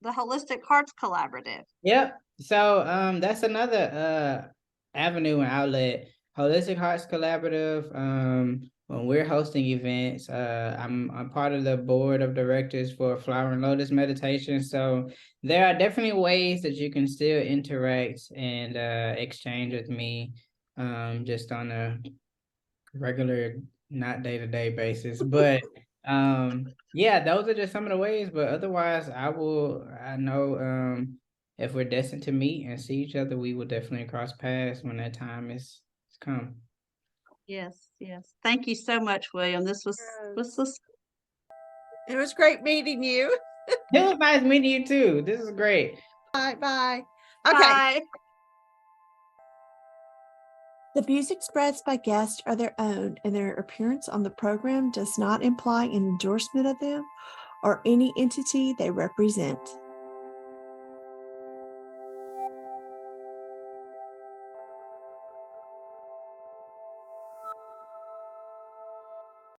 the Holistic Hearts Collaborative. Yep, So that's another avenue and outlet. Holistic Hearts Collaborative. When we're hosting events, I'm part of the board of directors for Flower and Lotus Meditation. So there are definitely ways that you can still interact and exchange with me, just on a regular, not day-to-day basis. But yeah, those are just some of the ways. But otherwise, I know if we're destined to meet and see each other, we will definitely cross paths when that time is come. Yes, yes. Thank you so much, William. This was It was great meeting you. It was nice meeting you too. This is great. Bye bye. Okay. bye. The views expressed by guests are their own, and their appearance on the program does not imply an endorsement of them or any entity they represent.